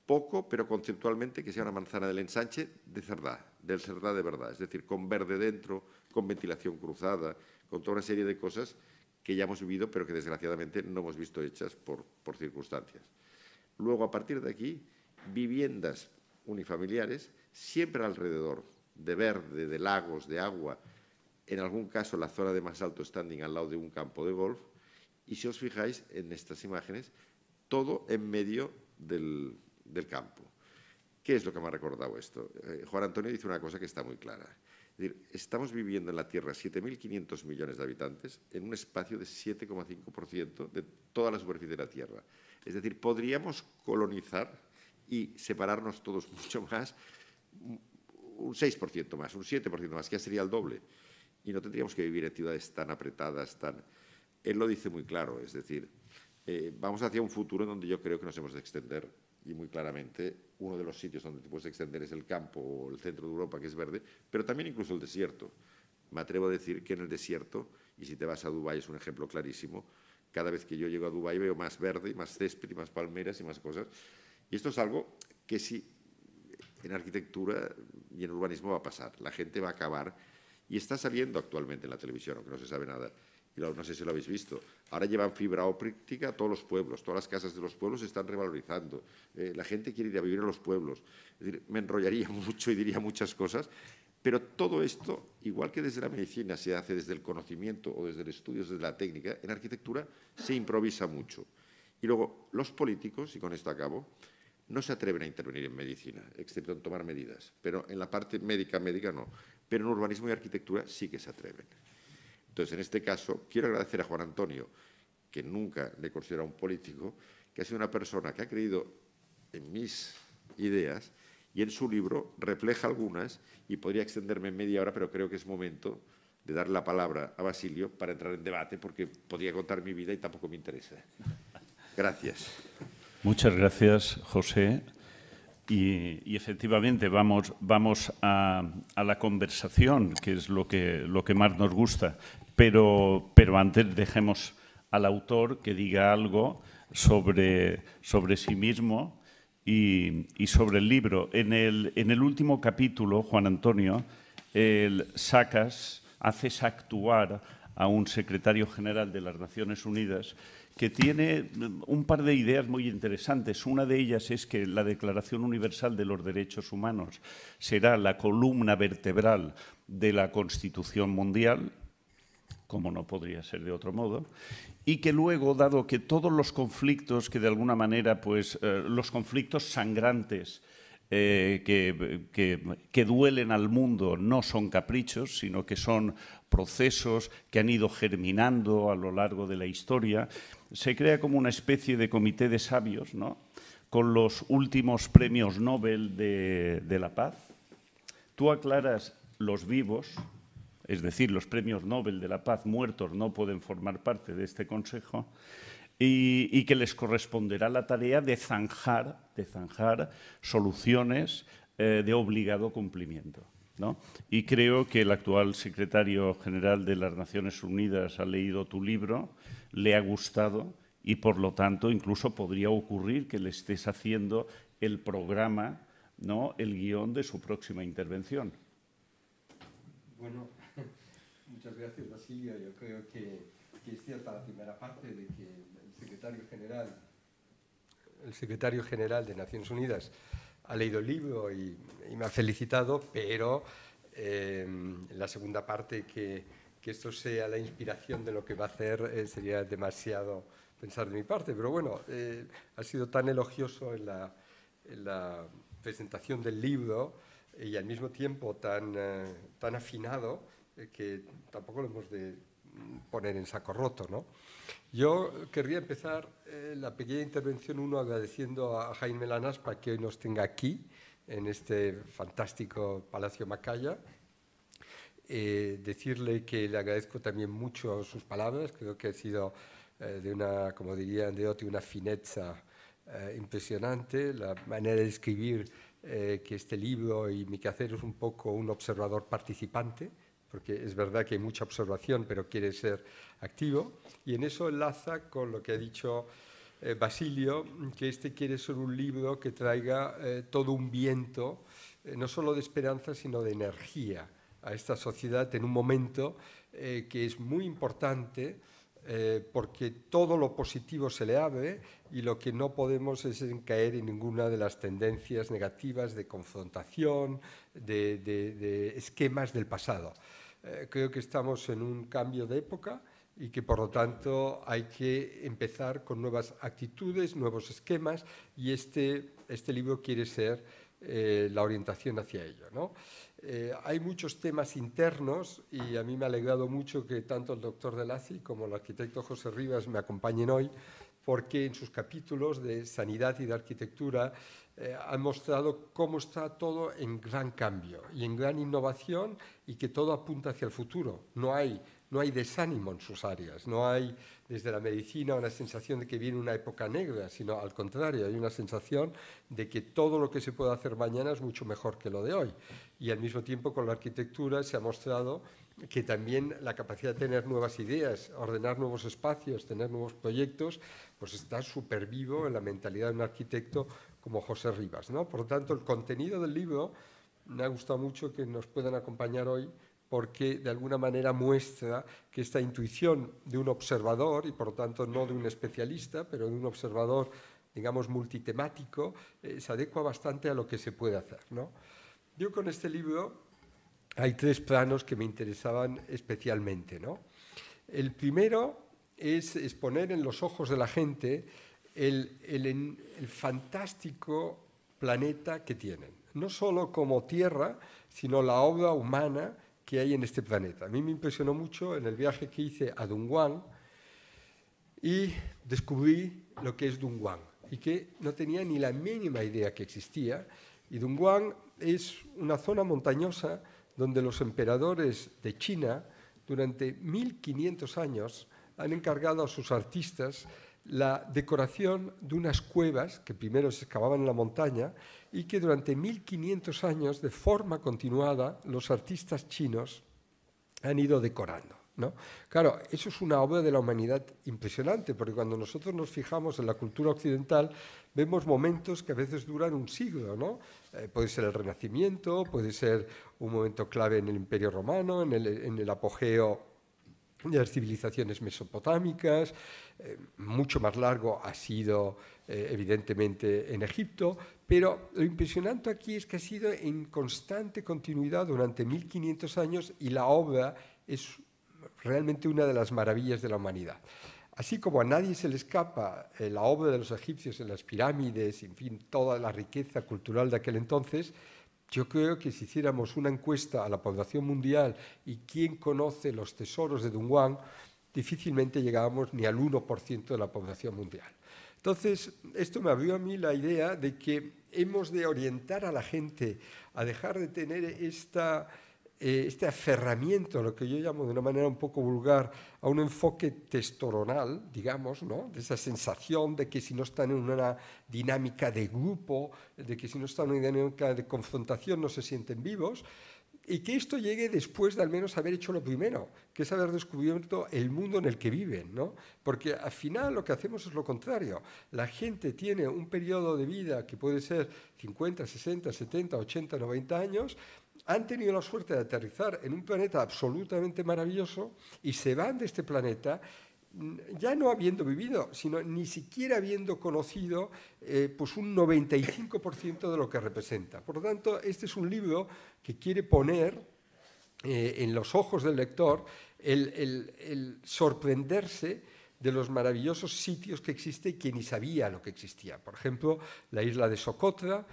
poco, pero conceptualmente, que sea una manzana del ensanche de Cerdá, del Cerdá de verdad, es decir, con verde dentro, con ventilación cruzada, con toda una serie de cosas que ya hemos vivido, pero que desgraciadamente no hemos visto hechas por circunstancias. Luego, a partir de aquí, viviendas unifamiliares, siempre alrededor de verde, de lagos, de agua, en algún caso la zona de más alto standing al lado de un campo de golf, y si os fijáis en estas imágenes, todo en medio del campo. ¿Qué es lo que me ha recordado esto? Juan Antonio dice una cosa que está muy clara. Es decir, estamos viviendo en la Tierra 7.500 millones de habitantes en un espacio de 7,5% de toda la superficie de la Tierra. Es decir, podríamos colonizar y separarnos todos mucho más, un 6% más, un 7% más, que ya sería el doble. Y no tendríamos que vivir en ciudades tan apretadas, tan... Él lo dice muy claro, es decir, vamos hacia un futuro en donde yo creo que nos hemos de extender, y muy claramente uno de los sitios donde te puedes extender es el campo o el centro de Europa, que es verde, pero también incluso el desierto. Me atrevo a decir que en el desierto, y si te vas a Dubái es un ejemplo clarísimo, cada vez que yo llego a Dubái veo más verde, más césped y más palmeras y más cosas, Y esto es algo que sí en arquitectura y en urbanismo va a pasar. La gente va a acabar, y está saliendo actualmente en la televisión, aunque no se sabe nada, y no sé si lo habéis visto. Ahora llevan fibra óptica a todos los pueblos, todas las casas de los pueblos se están revalorizando. La gente quiere ir a vivir a los pueblos. Es decir, me enrollaría mucho y diría muchas cosas, pero todo esto, igual que desde la medicina se hace desde el conocimiento o desde el estudio, desde la técnica, en arquitectura se improvisa mucho. Y luego, los políticos, y con esto acabo, no se atreven a intervenir en medicina, excepto en tomar medidas. Pero en la parte médica no. Pero en urbanismo y arquitectura sí que se atreven. Entonces, en este caso, quiero agradecer a Juan Antonio, que nunca le considero un político, que ha sido una persona que ha creído en mis ideas y en su libro refleja algunas, y podría extenderme en media hora, pero creo que es momento de darle la palabra a Basilio para entrar en debate, porque podría contar mi vida y tampoco me interesa. Gracias. Muchas gracias, José. Y efectivamente vamos a la conversación, que es lo que más nos gusta. Pero antes dejemos al autor que diga algo sobre sí mismo y sobre el libro. En el último capítulo, Juan Antonio, haces actuar a un secretario general de las Naciones Unidas que tiene un par de ideas muy interesantes. Una de ellas es que la Declaración Universal de los Derechos Humanos será la columna vertebral de la Constitución Mundial, como no podría ser de otro modo, y que luego, dado que todos los conflictos que de alguna manera, los conflictos sangrantes que duelen al mundo no son caprichos, sino que son procesos que han ido germinando a lo largo de la historia, se crea como una especie de comité de sabios, ¿no?, con los últimos premios Nobel de la paz. Tú aclaras los vivos, es decir, los premios Nobel de la paz muertos no pueden formar parte de este consejo, y que les corresponderá la tarea de zanjar soluciones de obligado cumplimiento, ¿no? Y creo que el actual secretario general de las Naciones Unidas ha leído tu libro, le ha gustado y, por lo tanto, incluso podría ocurrir que le estés haciendo el programa, ¿no?, el guión de su próxima intervención. Bueno, muchas gracias, Basilio. Yo creo que es cierta la primera parte de que el secretario general de Naciones Unidas ha leído el libro y me ha felicitado, pero la segunda parte, que esto sea la inspiración de lo que va a hacer, sería demasiado pensar de mi parte. Pero bueno, ha sido tan elogioso en la presentación del libro y al mismo tiempo tan afinado que tampoco lo hemos de poner en saco roto, ¿no? Yo querría empezar la pequeña intervención agradeciendo a Jaime Lanaspa que hoy nos tenga aquí, en este fantástico Palacio Macaya. Decirle que le agradezco también mucho sus palabras. Creo que ha sido de una, como diría Andreotti, una finezza impresionante. La manera de escribir que este libro y mi quehacer es un poco un observador participante, porque es verdad que hay mucha observación, pero quiere ser activo. Y en eso enlaza con lo que ha dicho Basilio, que este quiere ser un libro que traiga todo un viento, no solo de esperanza, sino de energía a esta sociedad en un momento que es muy importante, porque todo lo positivo se le abre y lo que no podemos es caer en ninguna de las tendencias negativas de confrontación, de esquemas del pasado. Creo que estamos en un cambio de época y que, por lo tanto, hay que empezar con nuevas actitudes, nuevos esquemas, y este libro quiere ser la orientación hacia ello, ¿no? Hay muchos temas internos y a mí me ha alegrado mucho que tanto el doctor Delazzi como el arquitecto José Rivas me acompañen hoy, porque en sus capítulos de sanidad y de arquitectura han mostrado cómo está todo en gran cambio y en gran innovación, y que todo apunta hacia el futuro. No hay desánimo en sus áreas, no hay desde la medicina una sensación de que viene una época negra, sino al contrario, hay una sensación de que todo lo que se puede hacer mañana es mucho mejor que lo de hoy. Y al mismo tiempo, con la arquitectura se ha mostrado que también la capacidad de tener nuevas ideas, ordenar nuevos espacios, tener nuevos proyectos, pues está súper vivo en la mentalidad de un arquitecto como José Rivas, ¿no? Por lo tanto, el contenido del libro me ha gustado mucho que nos puedan acompañar hoy, porque de alguna manera muestra que esta intuición de un observador, y por lo tanto no de un especialista, pero de un observador, digamos, multitemático, se adecua bastante a lo que se puede hacer, ¿no? Yo con este libro hay 3 planos que me interesaban especialmente, ¿no? El primero es exponer en los ojos de la gente el fantástico planeta que tienen, no solo como Tierra, sino la obra humana que hay en este planeta. A mí me impresionó mucho en el viaje que hice a Dunhuang y descubrí lo que es Dunhuang y que no tenía ni la mínima idea que existía. Y Dunhuang es una zona montañosa donde los emperadores de China durante 1500 años han encargado a sus artistas la decoración de unas cuevas que primero se excavaban en la montaña y que durante 1500 años, de forma continuada, los artistas chinos han ido decorando, ¿no? Claro, eso es una obra de la humanidad impresionante, porque cuando nosotros nos fijamos en la cultura occidental, vemos momentos que a veces duran un siglo, ¿no? Puede ser el Renacimiento, puede ser un momento clave en el Imperio Romano, en el apogeo de las civilizaciones mesopotámicas, mucho más largo ha sido evidentemente en Egipto, pero lo impresionante aquí es que ha sido en constante continuidad durante 1500 años y la obra es realmente una de las maravillas de la humanidad. Así como a nadie se le escapa la obra de los egipcios en las pirámides, en fin, toda la riqueza cultural de aquel entonces, yo creo que si hiciéramos una encuesta a la población mundial y quién conoce los tesoros de Dunhuang, difícilmente llegábamos ni al 1% de la población mundial. Entonces, esto me abrió a mí la idea de que hemos de orientar a la gente a dejar de tener este aferramiento, lo que yo llamo de una manera un poco vulgar, a un enfoque testoronal, digamos, ¿no? De esa sensación de que si no están en una dinámica de grupo, de que si no están en una dinámica de confrontación no se sienten vivos, y que esto llegue después de al menos haber hecho lo primero, que es haber descubierto el mundo en el que viven, ¿no? Porque al final lo que hacemos es lo contrario. La gente tiene un periodo de vida que puede ser 50, 60, 70, 80, 90 años, han tenido la suerte de aterrizar en un planeta absolutamente maravilloso y se van de este planeta ya no habiendo vivido, sino ni siquiera habiendo conocido pues un 95% de lo que representa. Por lo tanto, este es un libro que quiere poner en los ojos del lector el sorprenderse de los maravillosos sitios que existen y que ni sabía lo que existía. Por ejemplo, la isla de Socotra,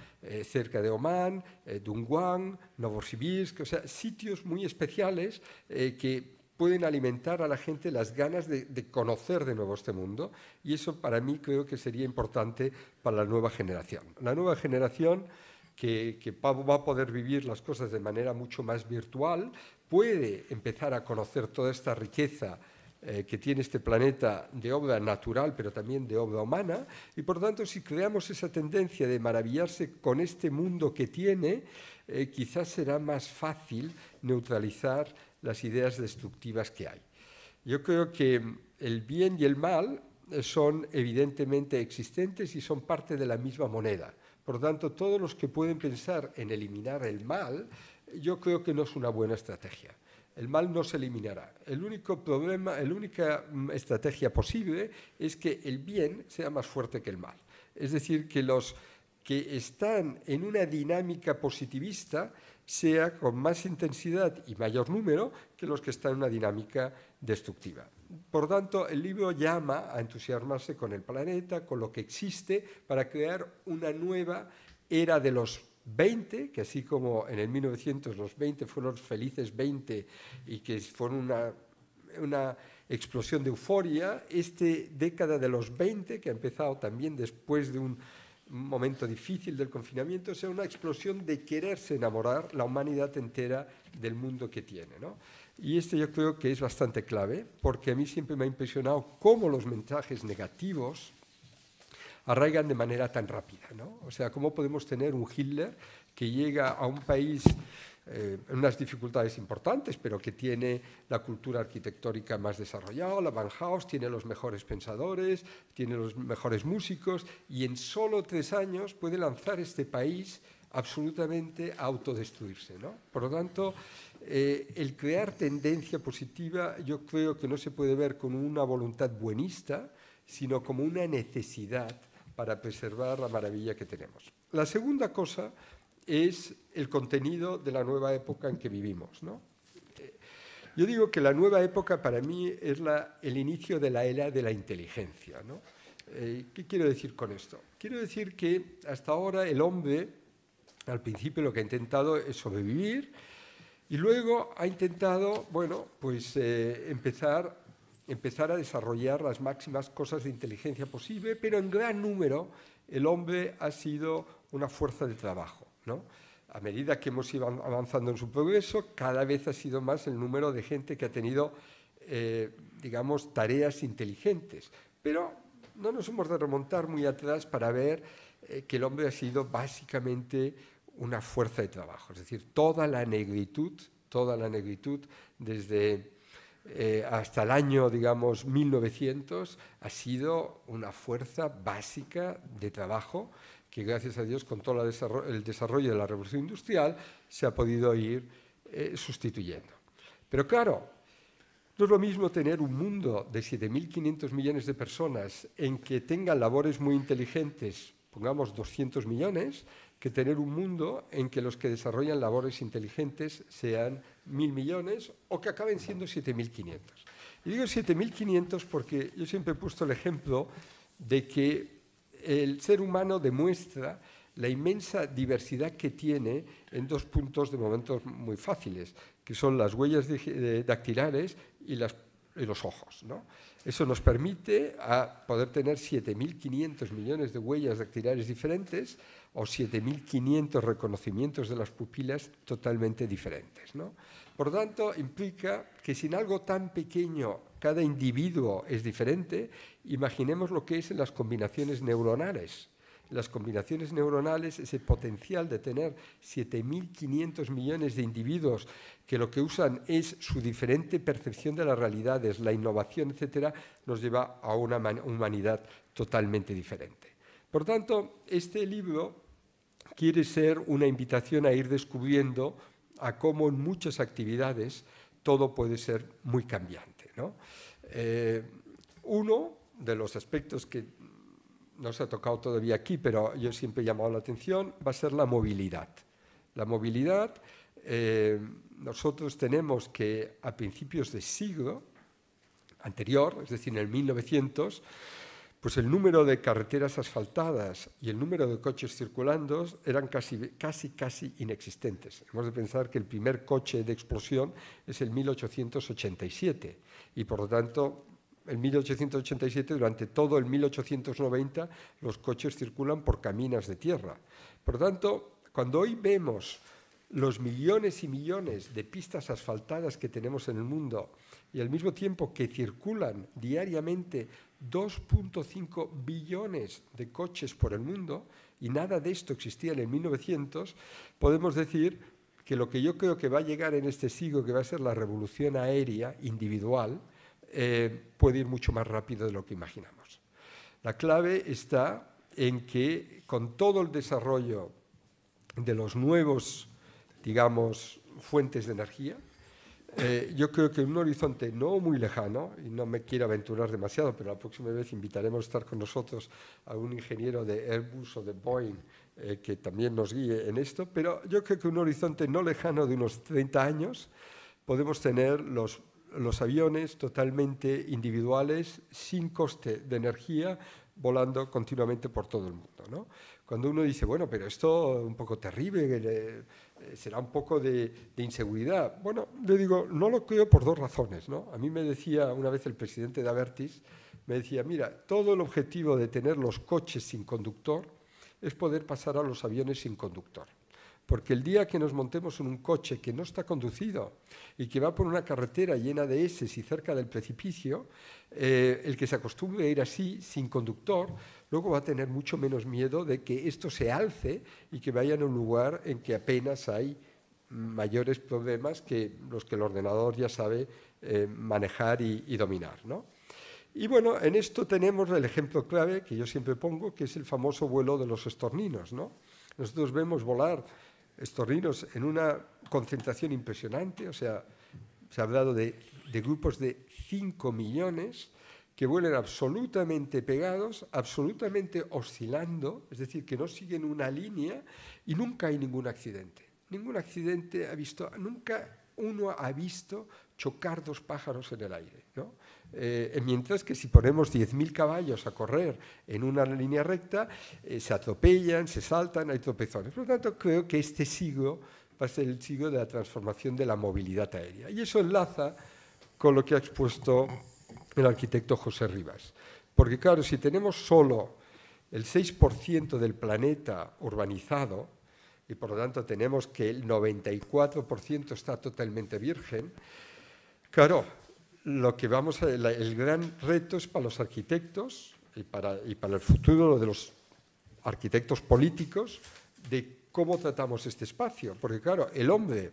cerca de Omán, Dunhuang, Novosibirsk, o sea, sitios muy especiales que pueden alimentar a la gente las ganas de conocer de nuevo este mundo, y eso para mí creo que sería importante para la nueva generación. La nueva generación que va a poder vivir las cosas de manera mucho más virtual, puede empezar a conocer toda esta riqueza que tiene este planeta de obra natural, pero también de obra humana, y por tanto, si creamos esa tendencia de maravillarse con este mundo que tiene, quizás será más fácil neutralizar las ideas destructivas que hay. Yo creo que el bien y el mal son evidentemente existentes y son parte de la misma moneda. Por lo tanto, todos los que pueden pensar en eliminar el mal, yo creo que no es una buena estrategia. El mal no se eliminará. El único problema, la única estrategia posible es que el bien sea más fuerte que el mal. Es decir, que los que están en una dinámica positivista sea con más intensidad y mayor número que los que están en una dinámica destructiva. Por tanto, el libro llama a entusiasmarse con el planeta, con lo que existe, para crear una nueva era de los 20, que así como en el 1900 los 20 fueron los felices 20 y que fueron una explosión de euforia, esta década de los 20, que ha empezado también después de un momento difícil del confinamiento, sea una explosión de quererse enamorar la humanidad entera del mundo que tiene, ¿no? Y yo creo que es bastante clave, porque a mí siempre me ha impresionado cómo los mensajes negativos arraigan de manera tan rápida, ¿no? O sea, ¿cómo podemos tener un Hitler que llega a un país unas dificultades importantes, pero que tiene la cultura arquitectónica más desarrollada. La Bauhaus tiene los mejores pensadores, tiene los mejores músicos, y en solo 3 años puede lanzar este país absolutamente a autodestruirse, ¿no? Por lo tanto, el crear tendencia positiva yo creo que no se puede ver como una voluntad buenista, sino como una necesidad para preservar la maravilla que tenemos. La segunda cosa es el contenido de la nueva época en que vivimos, ¿no? Yo digo que la nueva época para mí es el inicio de la era de la inteligencia, ¿no? ¿Qué quiero decir con esto? Quiero decir que hasta ahora el hombre, al principio lo que ha intentado es sobrevivir y luego ha intentado, bueno, pues empezar a desarrollar las máximas cosas de inteligencia posible, pero en gran número el hombre ha sido una fuerza de trabajo, ¿no? A medida que hemos ido avanzando en su progreso, cada vez ha sido más el número de gente que ha tenido, digamos, tareas inteligentes. Pero no nos hemos de remontar muy atrás para ver que el hombre ha sido básicamente una fuerza de trabajo. Es decir, toda la negritud desde hasta el año, digamos, 1900, ha sido una fuerza básica de trabajo que, gracias a Dios, con todo el desarrollo de la revolución industrial, se ha podido ir sustituyendo. Pero claro, no es lo mismo tener un mundo de 7.500 millones de personas en que tengan labores muy inteligentes, pongamos 200 millones, que tener un mundo en que los que desarrollan labores inteligentes sean 1.000 millones o que acaben siendo 7.500. Y digo 7.500 porque yo siempre he puesto el ejemplo de que el ser humano demuestra la inmensa diversidad que tiene en 2 puntos de momentos muy fáciles, que son las huellas dactilares y los ojos, ¿no? Eso nos permite poder tener 7.500 millones de huellas dactilares diferentes o 7.500 reconocimientos de las pupilas totalmente diferentes, ¿no? Por lo tanto, implica que si en algo tan pequeño cada individuo es diferente, imaginemos lo que es en las combinaciones neuronales. Las combinaciones neuronales, ese potencial de tener 7.500 millones de individuos que lo que usan es su diferente percepción de las realidades, la innovación, etcétera, nos lleva a una humanidad totalmente diferente. Por tanto, este libro quiere ser una invitación a ir descubriendo a cómo en muchas actividades todo puede ser muy cambiante, ¿no? Uno de los aspectos que no se ha tocado todavía aquí, pero yo siempre he llamado la atención, va a ser la movilidad. La movilidad, nosotros tenemos que a principios del siglo anterior, es decir, en el 1900, pues el número de carreteras asfaltadas y el número de coches circulando eran casi inexistentes. Hemos de pensar que el primer coche de explosión es el 1887 y, por lo tanto, en 1887, durante todo el 1890, los coches circulan por caminos de tierra. Por lo tanto, cuando hoy vemos los millones y millones de pistas asfaltadas que tenemos en el mundo y al mismo tiempo que circulan diariamente 2.5 billones de coches por el mundo, y nada de esto existía en el 1900, podemos decir que lo que yo creo que va a llegar en este siglo, que va a ser la revolución aérea individual, puede ir mucho más rápido de lo que imaginamos. La clave está en que con todo el desarrollo de los nuevos, digamos, fuentes de energía, yo creo que en un horizonte no muy lejano, y no me quiero aventurar demasiado, pero la próxima vez invitaremos a estar con nosotros a un ingeniero de Airbus o de Boeing que también nos guíe en esto, pero yo creo que en un horizonte no lejano de unos 30 años podemos tener los aviones totalmente individuales, sin coste de energía, volando continuamente por todo el mundo, ¿no? Cuando uno dice, bueno, pero esto es un poco terrible, será un poco de inseguridad. Bueno, le digo, no lo creo por 2 razones, ¿no? A mí me decía una vez el presidente de Abertis, me decía, mira, todo el objetivo de tener los coches sin conductor es poder pasar a los aviones sin conductor. Porque el día que nos montemos en un coche que no está conducido y que va por una carretera llena de eses y cerca del precipicio, el que se acostumbre a ir así, sin conductor, luego va a tener mucho menos miedo de que esto se alce y que vaya a un lugar en que apenas hay mayores problemas que los que el ordenador ya sabe manejar y dominar, ¿no? Y bueno, en esto tenemos el ejemplo clave que yo siempre pongo, que es el famoso vuelo de los estorninos, ¿no? Nosotros vemos volar estorninos en una concentración impresionante, o sea, se ha hablado de grupos de 5 millones que vuelan absolutamente pegados, absolutamente oscilando, es decir, que no siguen una línea y nunca hay ningún accidente. Ningún accidente nunca uno ha visto chocar dos pájaros en el aire, ¿no? Mientras que si ponemos 10.000 caballos a correr en una línea recta, se atropellan, se saltan, hay tropezones. Por lo tanto, creo que este siglo va a ser el siglo de la transformación de la movilidad aérea. Y eso enlaza con lo que ha expuesto el arquitecto José Rivas. Porque claro, si tenemos solo el 6% del planeta urbanizado, y por lo tanto tenemos que el 94% está totalmente virgen, claro, el gran reto es para los arquitectos y para el futuro de los arquitectos políticos de cómo tratamos este espacio. Porque claro, el hombre,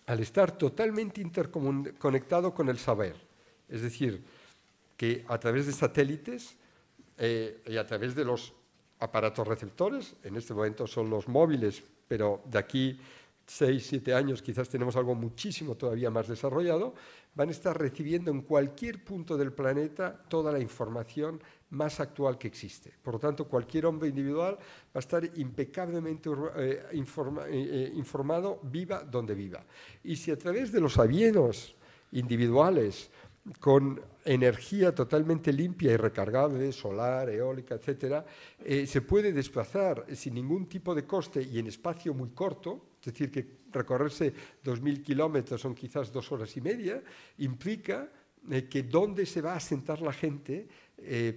al estar totalmente interconectado con el saber, es decir, que a través de satélites y a través de los aparatos receptores, en este momento son los móviles, pero de aquí 6, 7 años quizás tenemos algo muchísimo todavía más desarrollado, van a estar recibiendo en cualquier punto del planeta toda la información más actual que existe. Por lo tanto, cualquier hombre individual va a estar impecablemente informado, viva donde viva. Y si a través de los aviones individuales con energía totalmente limpia y recargable, solar, eólica, etcétera, se puede desplazar sin ningún tipo de coste y en espacio muy corto, es decir, que recorrerse 2.000 kilómetros son quizás 2 horas y media, implica que donde se va a asentar la gente,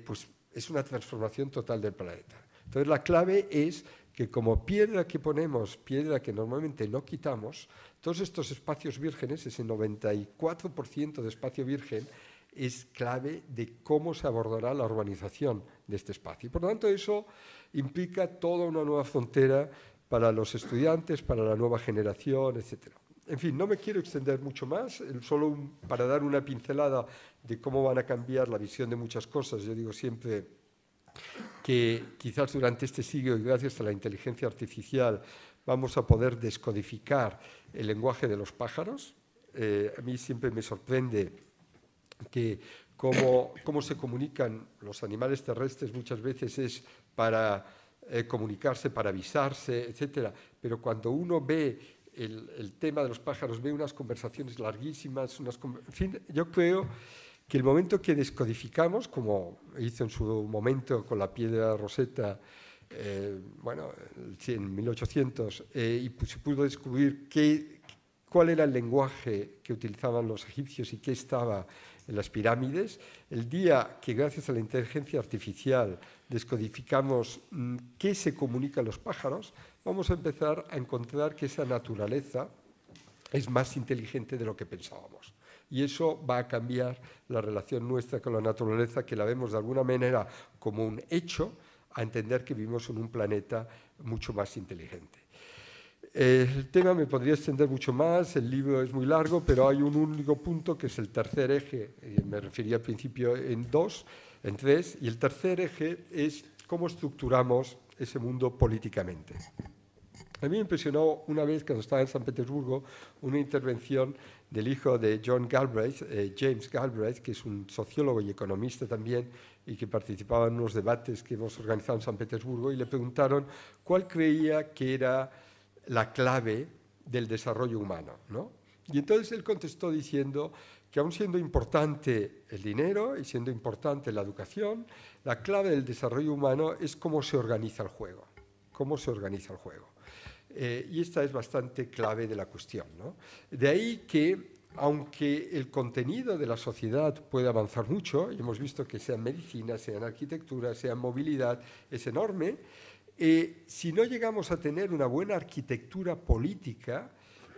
pues es una transformación total del planeta. Entonces la clave es que como piedra que ponemos, piedra que normalmente no quitamos, todos estos espacios vírgenes, ese 94% de espacio virgen, es clave de cómo se abordará la urbanización de este espacio. Y por lo tanto, eso implica toda una nueva frontera para los estudiantes, para la nueva generación, etc. En fin, no me quiero extender mucho más, solo para dar una pincelada de cómo van a cambiar la visión de muchas cosas. Yo digo siempre que quizás durante este siglo, y gracias a la inteligencia artificial, vamos a poder descodificar el lenguaje de los pájaros. A mí siempre me sorprende que cómo se comunican los animales terrestres muchas veces es para comunicarse, para avisarse, etc. Pero cuando uno ve el tema de los pájaros, ve unas conversaciones larguísimas, en fin, yo creo que el momento que descodificamos, como hizo en su momento con la piedra Rosetta, en 1800, y se pudo descubrir cuál era el lenguaje que utilizaban los egipcios y qué estaba en las pirámides. El día que gracias a la inteligencia artificial descodificamos qué se comunican los pájaros, vamos a empezar a encontrar que esa naturaleza es más inteligente de lo que pensábamos. Y eso va a cambiar la relación nuestra con la naturaleza, que la vemos de alguna manera como un hecho, a entender que vivimos en un planeta mucho más inteligente. El tema me podría extender mucho más, el libro es muy largo, pero hay un único punto que es el tercer eje, me refería al principio en 3, y el tercer eje es cómo estructuramos ese mundo políticamente. A mí me impresionó una vez cuando estaba en San Petersburgo una intervención del hijo de John Galbraith, James Galbraith, que es un sociólogo y economista también, y que participaba en unos debates que hemos organizado en San Petersburgo, y le preguntaron cuál creía que era la clave del desarrollo humano, ¿no? Y entonces él contestó diciendo que aun siendo importante el dinero y siendo importante la educación, la clave del desarrollo humano es cómo se organiza el juego, cómo se organiza el juego. Y esta es bastante clave de la cuestión, ¿no? De ahí que, aunque el contenido de la sociedad puede avanzar mucho, y hemos visto que sea en medicina, sea en arquitectura, sea en movilidad, es enorme, si no llegamos a tener una buena arquitectura política,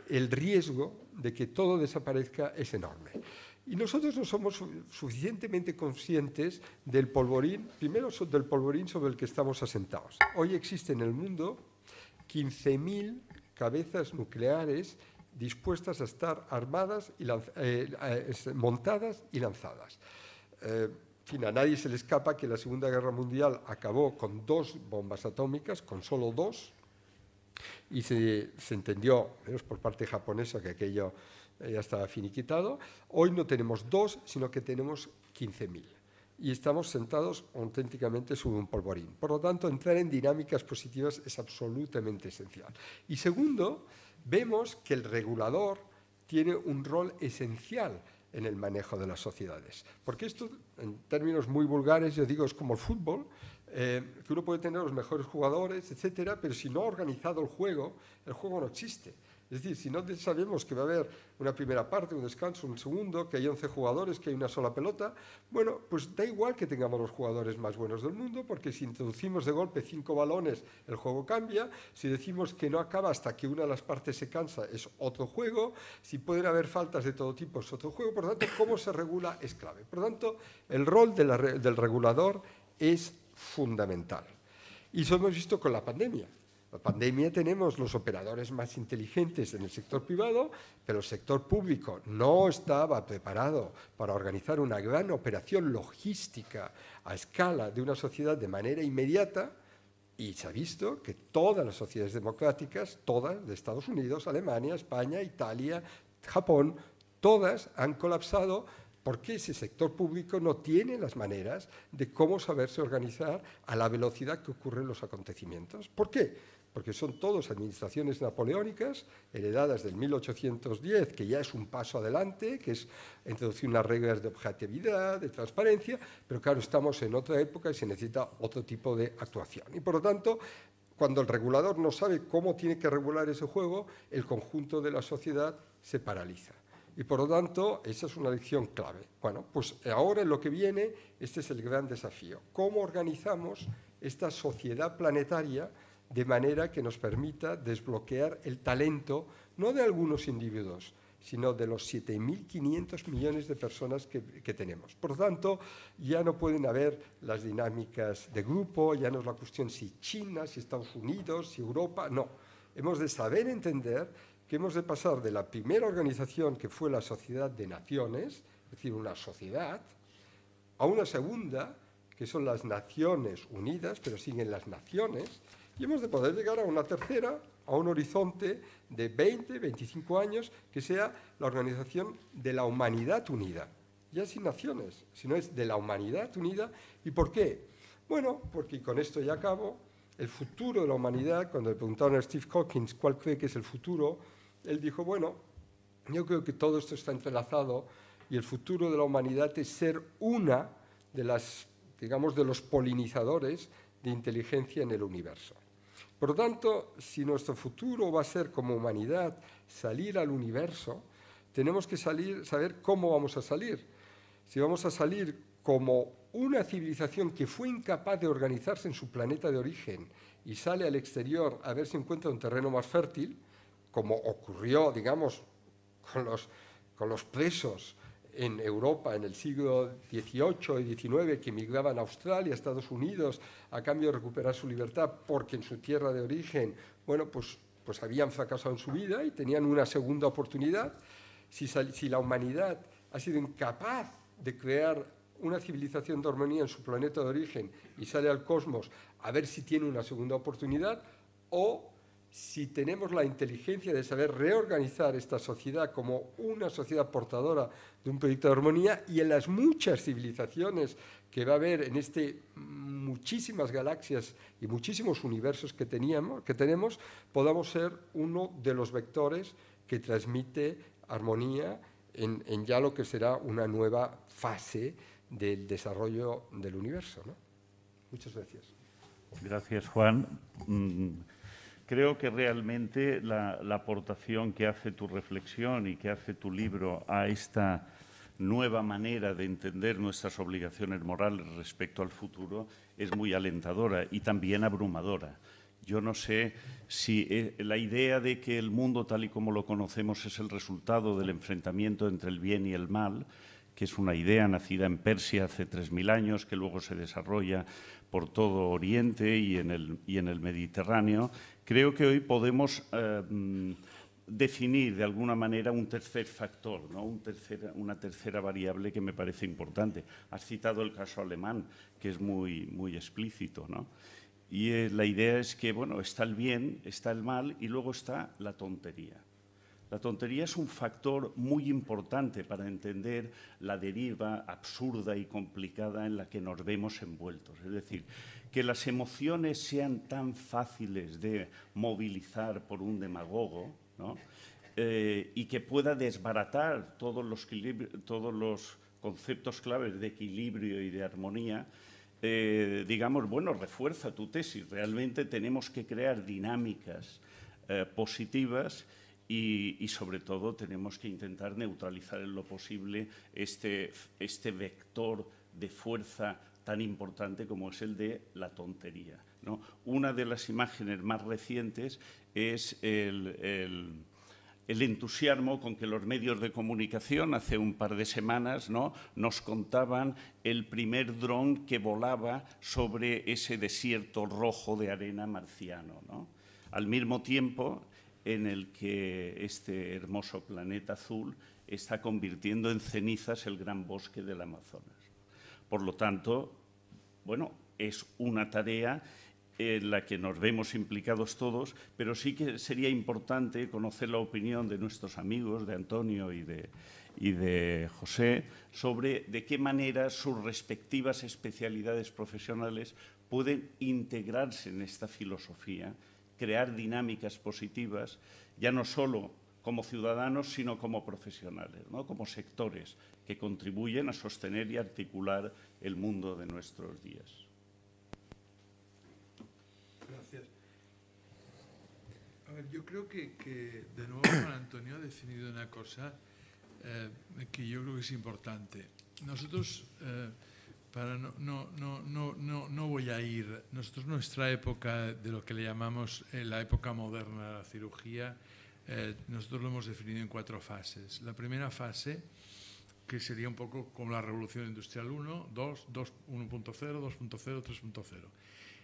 el riesgo de que todo desaparezca es enorme. Y nosotros no somos suficientemente conscientes del polvorín, primero del polvorín sobre el que estamos asentados. Hoy existe en el mundo 15.000 cabezas nucleares dispuestas a estar armadas y montadas y lanzadas. En fin, a nadie se le escapa que la Segunda Guerra Mundial acabó con 2 bombas atómicas, con solo 2, y se entendió, menos por parte japonesa, que aquello ya estaba finiquitado. Hoy no tenemos 2, sino que tenemos 15.000. Y estamos sentados auténticamente sobre un polvorín. Por lo tanto, entrar en dinámicas positivas es absolutamente esencial. Y segundo, vemos que el regulador tiene un rol esencial en el manejo de las sociedades. Porque esto, en términos muy vulgares, yo digo, es como el fútbol, que uno puede tener los mejores jugadores, etcétera, pero si no ha organizado el juego no existe. Es decir, si no sabemos que va a haber una primera parte, un descanso, un segundo, que hay 11 jugadores, que hay una sola pelota, bueno, pues da igual que tengamos los jugadores más buenos del mundo, porque si introducimos de golpe 5 balones, el juego cambia. Si decimos que no acaba hasta que una de las partes se cansa, es otro juego. Si pueden haber faltas de todo tipo, es otro juego. Por lo tanto, cómo se regula es clave. Por lo tanto, el rol del regulador es fundamental. Y eso hemos visto con la pandemia. La pandemia tenemos los operadores más inteligentes en el sector privado, pero el sector público no estaba preparado para organizar una gran operación logística a escala de una sociedad de manera inmediata, y se ha visto que todas las sociedades democráticas, todas, de Estados Unidos, Alemania, España, Italia, Japón, todas han colapsado porque ese sector público no tiene las maneras de cómo saberse organizar a la velocidad que ocurren los acontecimientos. ¿Por qué? Porque son todas administraciones napoleónicas, heredadas del 1810, que ya es un paso adelante, que es introducir unas reglas de objetividad, de transparencia, pero claro, estamos en otra época y se necesita otro tipo de actuación. Y por lo tanto, cuando el regulador no sabe cómo tiene que regular ese juego, el conjunto de la sociedad se paraliza. Y por lo tanto, esa es una lección clave. Bueno, pues ahora en lo que viene, este es el gran desafío. ¿Cómo organizamos esta sociedad planetaria de manera que nos permita desbloquear el talento, no de algunos individuos, sino de los 7.500 millones de personas que tenemos? Por lo tanto, ya no pueden haber las dinámicas de grupo, ya no es la cuestión si China, si Estados Unidos, si Europa, no. Hemos de saber entender que hemos de pasar de la primera organización, que fue la Sociedad de Naciones, es decir, una sociedad, a una segunda, que son las Naciones Unidas, pero siguen las naciones, y hemos de poder llegar a una tercera, a un horizonte de 20, 25 años, que sea la Organización de la Humanidad Unida. Ya sin naciones, sino es de la Humanidad Unida. ¿Y por qué? Bueno, porque con esto ya acabo, el futuro de la humanidad, cuando le preguntaron a Steve Hawkins cuál cree que es el futuro, él dijo, bueno, yo creo que todo esto está entrelazado y el futuro de la humanidad es ser una de las, digamos, de los polinizadores de inteligencia en el universo. Por lo tanto, si nuestro futuro va a ser como humanidad salir al universo, tenemos que saber cómo vamos a salir. Si vamos a salir como una civilización que fue incapaz de organizarse en su planeta de origen y sale al exterior a ver si encuentra un terreno más fértil, como ocurrió, digamos, con los presos en Europa en el siglo XVIII y XIX que emigraban a Australia, a Estados Unidos, a cambio de recuperar su libertad porque en su tierra de origen, bueno, pues habían fracasado en su vida y tenían una segunda oportunidad. Si la humanidad ha sido incapaz de crear una civilización de armonía en su planeta de origen y sale al cosmos a ver si tiene una segunda oportunidad, o si tenemos la inteligencia de saber reorganizar esta sociedad como una sociedad portadora de un proyecto de armonía, y en las muchas civilizaciones que va a haber en muchísimas galaxias y muchísimos universos que tenemos, podamos ser uno de los vectores que transmite armonía en ya lo que será una nueva fase del desarrollo del universo, ¿no? Muchas gracias. Gracias, Juan. Creo que realmente la aportación que hace tu reflexión y que hace tu libro a esta nueva manera de entender nuestras obligaciones morales respecto al futuro es muy alentadora y también abrumadora. Yo no sé si la idea de que el mundo tal y como lo conocemos es el resultado del enfrentamiento entre el bien y el mal, que es una idea nacida en Persia hace 3000 años, que luego se desarrolla por todo Oriente y en el Mediterráneo, creo que hoy podemos definir de alguna manera un tercer factor, ¿no? Una tercera variable que me parece importante. Has citado el caso alemán, que es muy explícito, ¿no? Y la idea es que, bueno, está el bien, está el mal y luego está la tontería. La tontería es un factor muy importante para entender la deriva absurda y complicada en la que nos vemos envueltos. Es decir, que las emociones sean tan fáciles de movilizar por un demagogo, ¿no? Y que pueda desbaratar todos los conceptos claves de equilibrio y de armonía, digamos, bueno, refuerza tu tesis. Realmente tenemos que crear dinámicas positivas y sobre todo tenemos que intentar neutralizar en lo posible este vector de fuerza tan importante como es el de la tontería, ¿no? Una de las imágenes más recientes es el entusiasmo con que los medios de comunicación hace un par de semanas, ¿no?, nos contaban el primer dron que volaba sobre ese desierto rojo de arena marciano, ¿no? Al mismo tiempo en el que este hermoso planeta azul está convirtiendo en cenizas el gran bosque del Amazonas. Por lo tanto, bueno, es una tarea en la que nos vemos implicados todos, pero sí que sería importante conocer la opinión de nuestros amigos, de Antonio y de José, sobre de qué manera sus respectivas especialidades profesionales pueden integrarse en esta filosofía, crear dinámicas positivas, ya no solo como ciudadanos, sino como profesionales, ¿no?, como sectores que contribuyen a sostener y articular el mundo de nuestros días. Gracias. A ver, yo creo que de nuevo Juan Antonio ha definido una cosa que yo creo que es importante. Nosotros, no voy a ir, nosotros nuestra época de lo que le llamamos la época moderna de la cirugía, nosotros lo hemos definido en 4 fases. La primera fase, que sería un poco como la Revolución Industrial 1, 2, 1.0, 2.0, 3.0.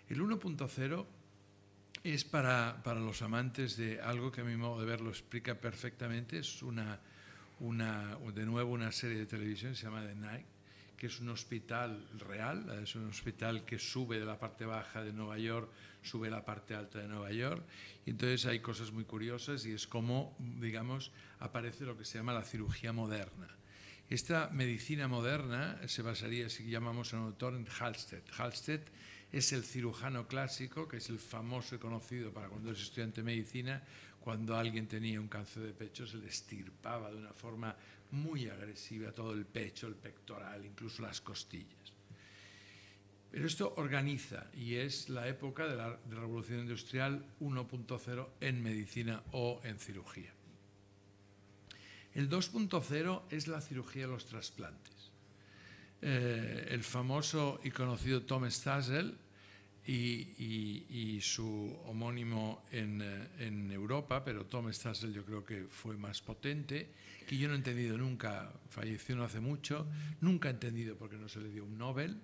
El 1.0 es para los amantes de algo que a mi modo de ver lo explica perfectamente. Es de nuevo una serie de televisión que se llama The Night, que es un hospital real, es un hospital que sube de la parte baja de Nueva York, sube a la parte alta de Nueva York, y entonces hay cosas muy curiosas y es como, digamos, aparece lo que se llama la cirugía moderna. Esta medicina moderna se basaría, si llamamos a un autor, en Halsted. Halsted es el cirujano clásico, que es el famoso y conocido para cuando eres estudiante de medicina. Cuando alguien tenía un cáncer de pecho se le extirpaba de una forma muy agresiva todo el pecho, el pectoral, incluso las costillas. Pero esto organiza y es la época de la Revolución Industrial 1.0 en medicina o en cirugía. El 2.0 es la cirugía de los trasplantes. El famoso y conocido Tom Stassel y su homónimo en Europa, pero Tom Stassel yo creo que fue más potente, que yo no he entendido nunca, falleció no hace mucho, nunca he entendido por qué no se le dio un Nobel.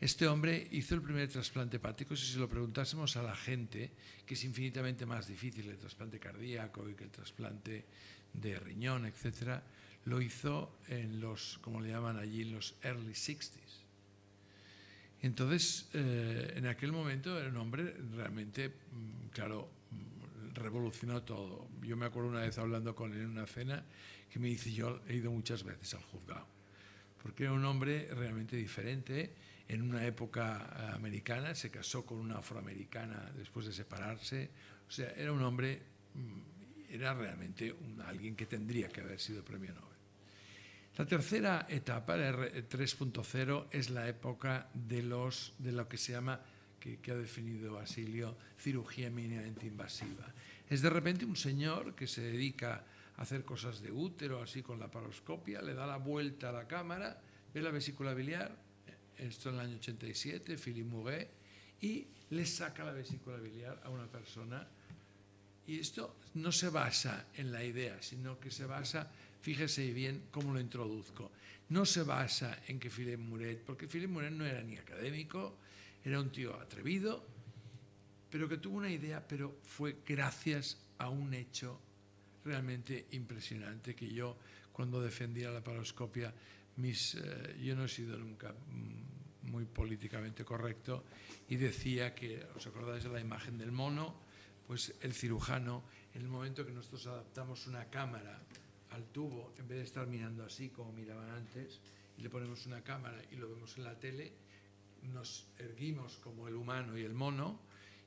Este hombre hizo el primer trasplante hepático. Si se lo preguntásemos a la gente, que es infinitamente más difícil el trasplante cardíaco y que el trasplante de riñón, etcétera, lo hizo en los, como le llaman allí, en los early 60s. Entonces, en aquel momento era un hombre realmente, claro, revolucionó todo. Yo me acuerdo una vez hablando con él en una cena que me dice, yo he ido muchas veces al juzgado, porque era un hombre realmente diferente. En una época americana se casó con una afroamericana después de separarse. O sea, era un hombre, era realmente alguien que tendría que haber sido premio Nobel. La tercera etapa, el 3.0, es la época de lo que se llama, que ha definido Basilio, cirugía mínimamente invasiva. Es de repente un señor que se dedica a hacer cosas de útero, así con la laparoscopia, le da la vuelta a la cámara, ve la vesícula biliar, esto en el año 87, Philippe Mouret, y le saca la vesícula biliar a una persona Y esto no se basa en la idea, sino que se basa, fíjese bien cómo lo introduzco, no se basa en que Philippe Muret, porque Philippe Muret no era ni académico, era un tío atrevido, pero que tuvo una idea, pero fue gracias a un hecho realmente impresionante que yo, cuando defendía la laparoscopia, yo no he sido nunca muy políticamente correcto y decía que, ¿os acordáis de la imagen del mono? Pues el cirujano, en el momento que nosotros adaptamos una cámara al tubo, en vez de estar mirando así como miraban antes, y le ponemos una cámara y lo vemos en la tele, nos erguimos como el humano y el mono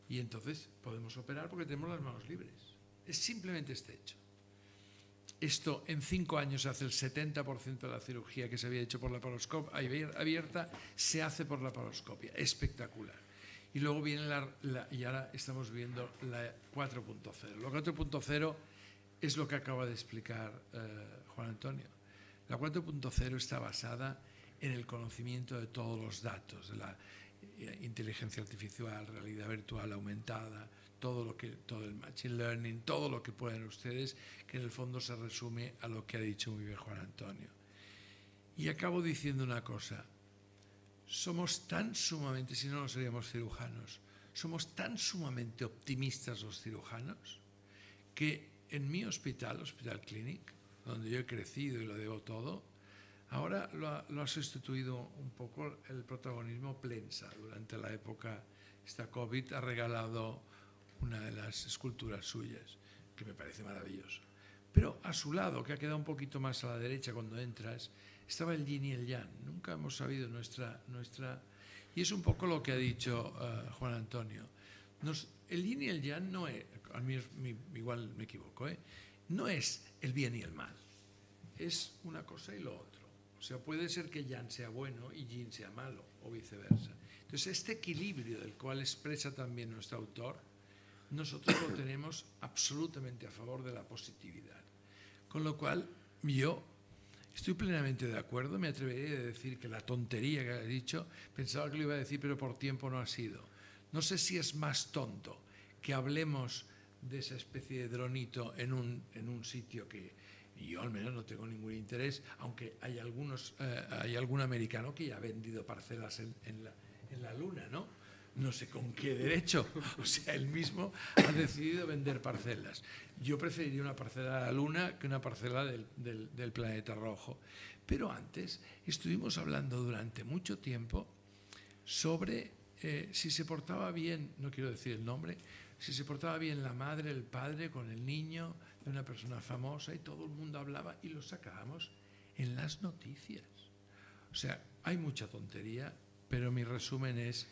y entonces podemos operar porque tenemos las manos libres. Es simplemente este hecho. Esto en 5 años hace el 70% de la cirugía que se había hecho por la laparoscopia abierta, se hace por la laparoscopia. Espectacular. Y luego viene y ahora estamos viendo la 4.0. La 4.0 es lo que acaba de explicar Juan Antonio. La 4.0 está basada en el conocimiento de todos los datos, de la inteligencia artificial, realidad virtual aumentada, todo el machine learning, todo lo que puedan ustedes, que en el fondo se resume a lo que ha dicho muy bien Juan Antonio. Y acabo diciendo una cosa. Somos tan sumamente, si no, no seríamos cirujanos, somos tan sumamente optimistas los cirujanos que en mi hospital, Hospital Clínic, donde yo he crecido y lo debo todo, ahora lo ha sustituido un poco el protagonismo Plensa. Durante la época, esta COVID ha regalado una de las esculturas suyas, que me parece maravilloso. Pero a su lado, que ha quedado un poquito más a la derecha cuando entras, estaba el yin y el yang. Nunca hemos sabido nuestra... Y es un poco lo que ha dicho Juan Antonio. El yin y el yang no es, a mí igual me equivoco, no es el bien y el mal. Es una cosa y lo otro. O sea, puede ser que yang sea bueno y yin sea malo, o viceversa. Entonces, este equilibrio del cual expresa también nuestro autor, nosotros lo tenemos absolutamente a favor de la positividad. Con lo cual, yo estoy plenamente de acuerdo, me atrevería a decir que la tontería que ha dicho, pensaba que lo iba a decir, pero por tiempo no ha sido. No sé si es más tonto que hablemos de esa especie de dronito en un sitio que yo al menos no tengo ningún interés, aunque hay algún americano que ya ha vendido parcelas en la Luna, ¿no? No sé con qué derecho, o sea, él mismo ha decidido vender parcelas. Yo preferiría una parcela de la Luna que una parcela del planeta rojo. Pero antes estuvimos hablando durante mucho tiempo sobre si se portaba bien, no quiero decir el nombre, si se portaba bien la madre, el padre con el niño de una persona famosa y todo el mundo hablaba y lo sacábamos en las noticias. O sea, hay mucha tontería, pero mi resumen es: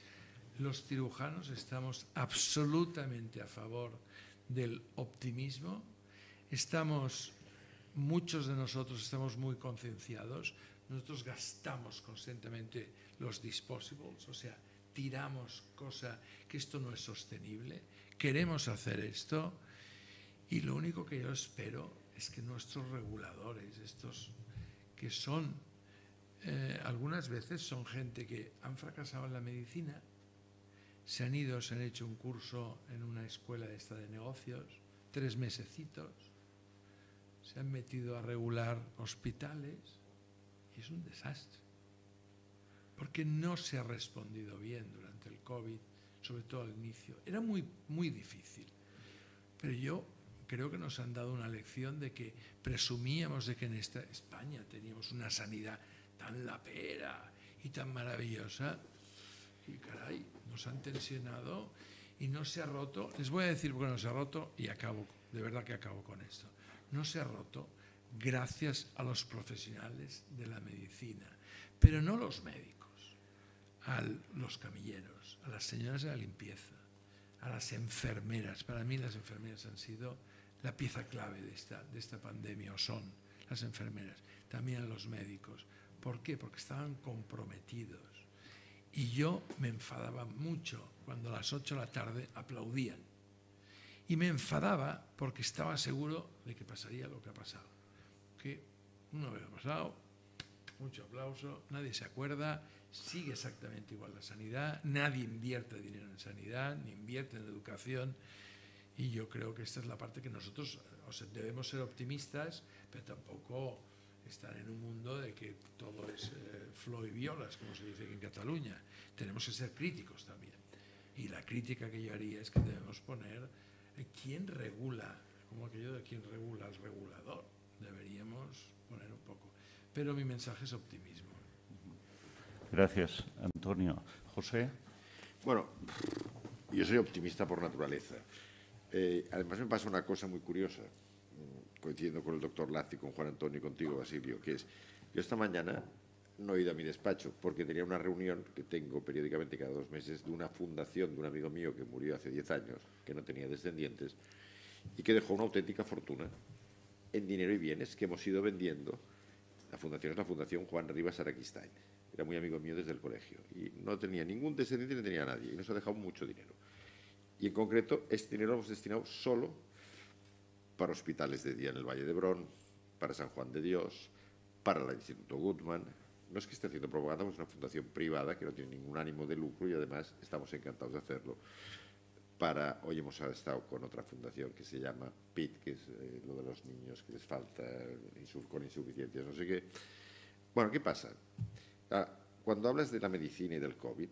los cirujanos estamos absolutamente a favor del optimismo. Muchos de nosotros estamos muy concienciados. Nosotros gastamos constantemente los disposables, o sea, tiramos cosa que esto no es sostenible. Queremos hacer esto y lo único que yo espero es que nuestros reguladores, estos que son, algunas veces son gente que han fracasado en la medicina, se han hecho un curso en una escuela de negocios, 3 mesecitos, se han metido a regular hospitales y es un desastre. Porque no se ha respondido bien durante el COVID, sobre todo al inicio. Era muy, muy difícil. Pero yo creo que nos han dado una lección de que presumíamos de que en España teníamos una sanidad tan lapera y tan maravillosa. Y caray, nos han tensionado y no se ha roto. Les voy a decir por qué no se ha roto y acabo, de verdad que acabo con esto. No se ha roto gracias a los profesionales de la medicina, pero no los médicos, a los camilleros, a las señoras de la limpieza, a las enfermeras. Para mí las enfermeras han sido la pieza clave de esta pandemia, o son las enfermeras. También a los médicos. ¿Por qué? Porque estaban comprometidos. Y yo me enfadaba mucho cuando a las 8 de la tarde aplaudían. Y me enfadaba porque estaba seguro de que pasaría lo que ha pasado. Que una vez ha pasado, mucho aplauso, nadie se acuerda, sigue exactamente igual la sanidad, nadie invierte dinero en sanidad, ni invierte en educación. Y yo creo que esta es la parte que nosotros debemos ser optimistas, pero tampoco estar en un mundo de que todo es flor y violas, como se dice aquí en Cataluña. Tenemos que ser críticos también. Y la crítica que yo haría es que debemos poner quién regula, como aquello de quién regula al regulador. Deberíamos poner un poco. Pero mi mensaje es optimismo. Gracias, Antonio. José. Bueno, yo soy optimista por naturaleza. Además me pasa una cosa muy curiosa, coincidiendo con el doctor Lazi, con Juan Antonio y contigo, Basilio, que es, yo esta mañana no he ido a mi despacho porque tenía una reunión que tengo periódicamente cada 2 meses de una fundación de un amigo mío que murió hace 10 años, que no tenía descendientes y que dejó una auténtica fortuna en dinero y bienes que hemos ido vendiendo. La fundación es la Fundación Juan Rivas Araquistain. Era muy amigo mío desde el colegio y no tenía ningún descendiente ni tenía a nadie y nos ha dejado mucho dinero. Y en concreto, este dinero lo hemos destinado solo para hospitales de día en el Valle de Hebrón, para San Juan de Dios, para el Instituto Guttmann. No es que esté haciendo propaganda, es una fundación privada que no tiene ningún ánimo de lucro y además estamos encantados de hacerlo. Hoy hemos estado con otra fundación que se llama PIT, que es lo de los niños que les falta con insuficiencias, no sé qué. Bueno, ¿qué pasa? Cuando hablas de la medicina y del COVID,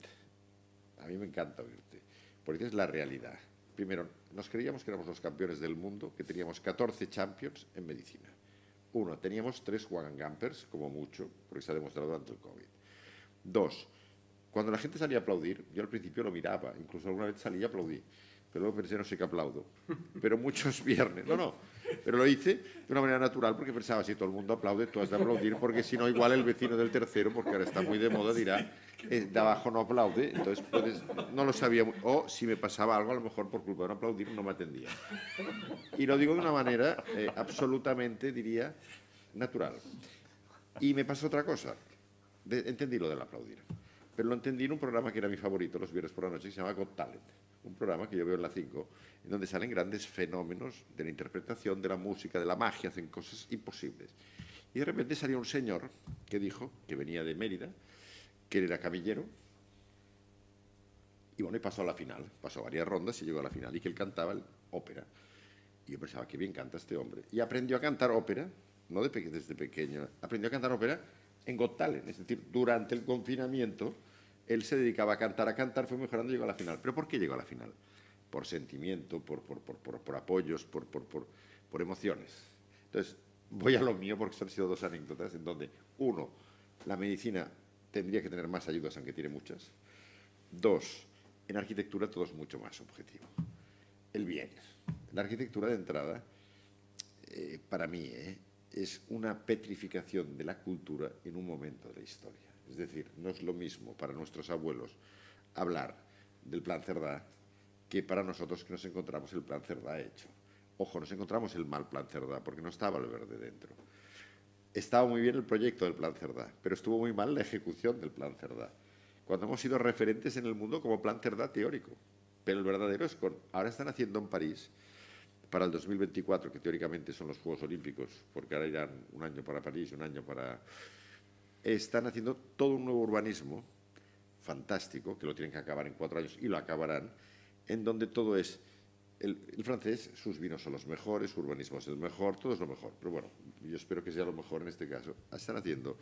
a mí me encanta oírte, porque es la realidad. Primero, nos creíamos que éramos los campeones del mundo, que teníamos 14 champions en medicina. Uno, teníamos 3 Juan Gampers, como mucho, porque se ha demostrado durante el COVID. 2, cuando la gente salía a aplaudir, yo al principio lo miraba, incluso alguna vez salí a aplaudir, pero luego pensé, no sé qué aplaudo. Pero muchos viernes, pero lo hice de una manera natural porque pensaba, si todo el mundo aplaude, tú has de aplaudir, porque si no, igual el vecino del tercero, porque ahora está muy de moda, dirá, de abajo no aplaude, entonces no lo sabía, o si me pasaba algo, a lo mejor por culpa de no aplaudir, no me atendía. Y lo digo de una manera absolutamente, diría, natural. Y me pasó otra cosa, entendí lo del aplaudir, pero lo entendí en un programa que era mi favorito los viernes por la noche, que se llama Got Talent. Un programa que yo veo en la 5, en donde salen grandes fenómenos de la interpretación, de la música, de la magia, hacen cosas imposibles. Y de repente salía un señor que dijo, que venía de Mérida, que él era camillero, y bueno, y pasó a la final, pasó varias rondas y llegó a la final, y que él cantaba ópera. Y yo pensaba, qué bien canta este hombre. Y aprendió a cantar ópera, no desde pequeño, aprendió a cantar ópera en Got Talent, es decir, durante el confinamiento, él se dedicaba a cantar, fue mejorando y llegó a la final. ¿Pero por qué llegó a la final? Por sentimiento, por apoyos, por emociones. Entonces, voy a lo mío porque han sido 2 anécdotas en donde, 1, la medicina tendría que tener más ayudas, aunque tiene muchas. 2, en arquitectura todo es mucho más objetivo. El bien. La arquitectura de entrada, para mí, es una petrificación de la cultura en un momento de la historia. Es decir, no es lo mismo para nuestros abuelos hablar del Plan Cerdá que para nosotros que nos encontramos el Plan Cerdá hecho. Ojo, nos encontramos el mal Plan Cerdá porque no estaba el verde dentro. Estaba muy bien el proyecto del Plan Cerdá, pero estuvo muy mal la ejecución del Plan Cerdá. Cuando hemos sido referentes en el mundo como Plan Cerdá teórico, pero el verdadero es ahora están haciendo en París, para el 2024, que teóricamente son los Juegos Olímpicos, porque ahora irán un año para París, un año para... Están haciendo todo un nuevo urbanismo fantástico, que lo tienen que acabar en 4 años y lo acabarán, en donde todo es, el francés, sus vinos son los mejores, su urbanismo es el mejor, todo es lo mejor. Pero bueno, yo espero que sea lo mejor en este caso. Están haciendo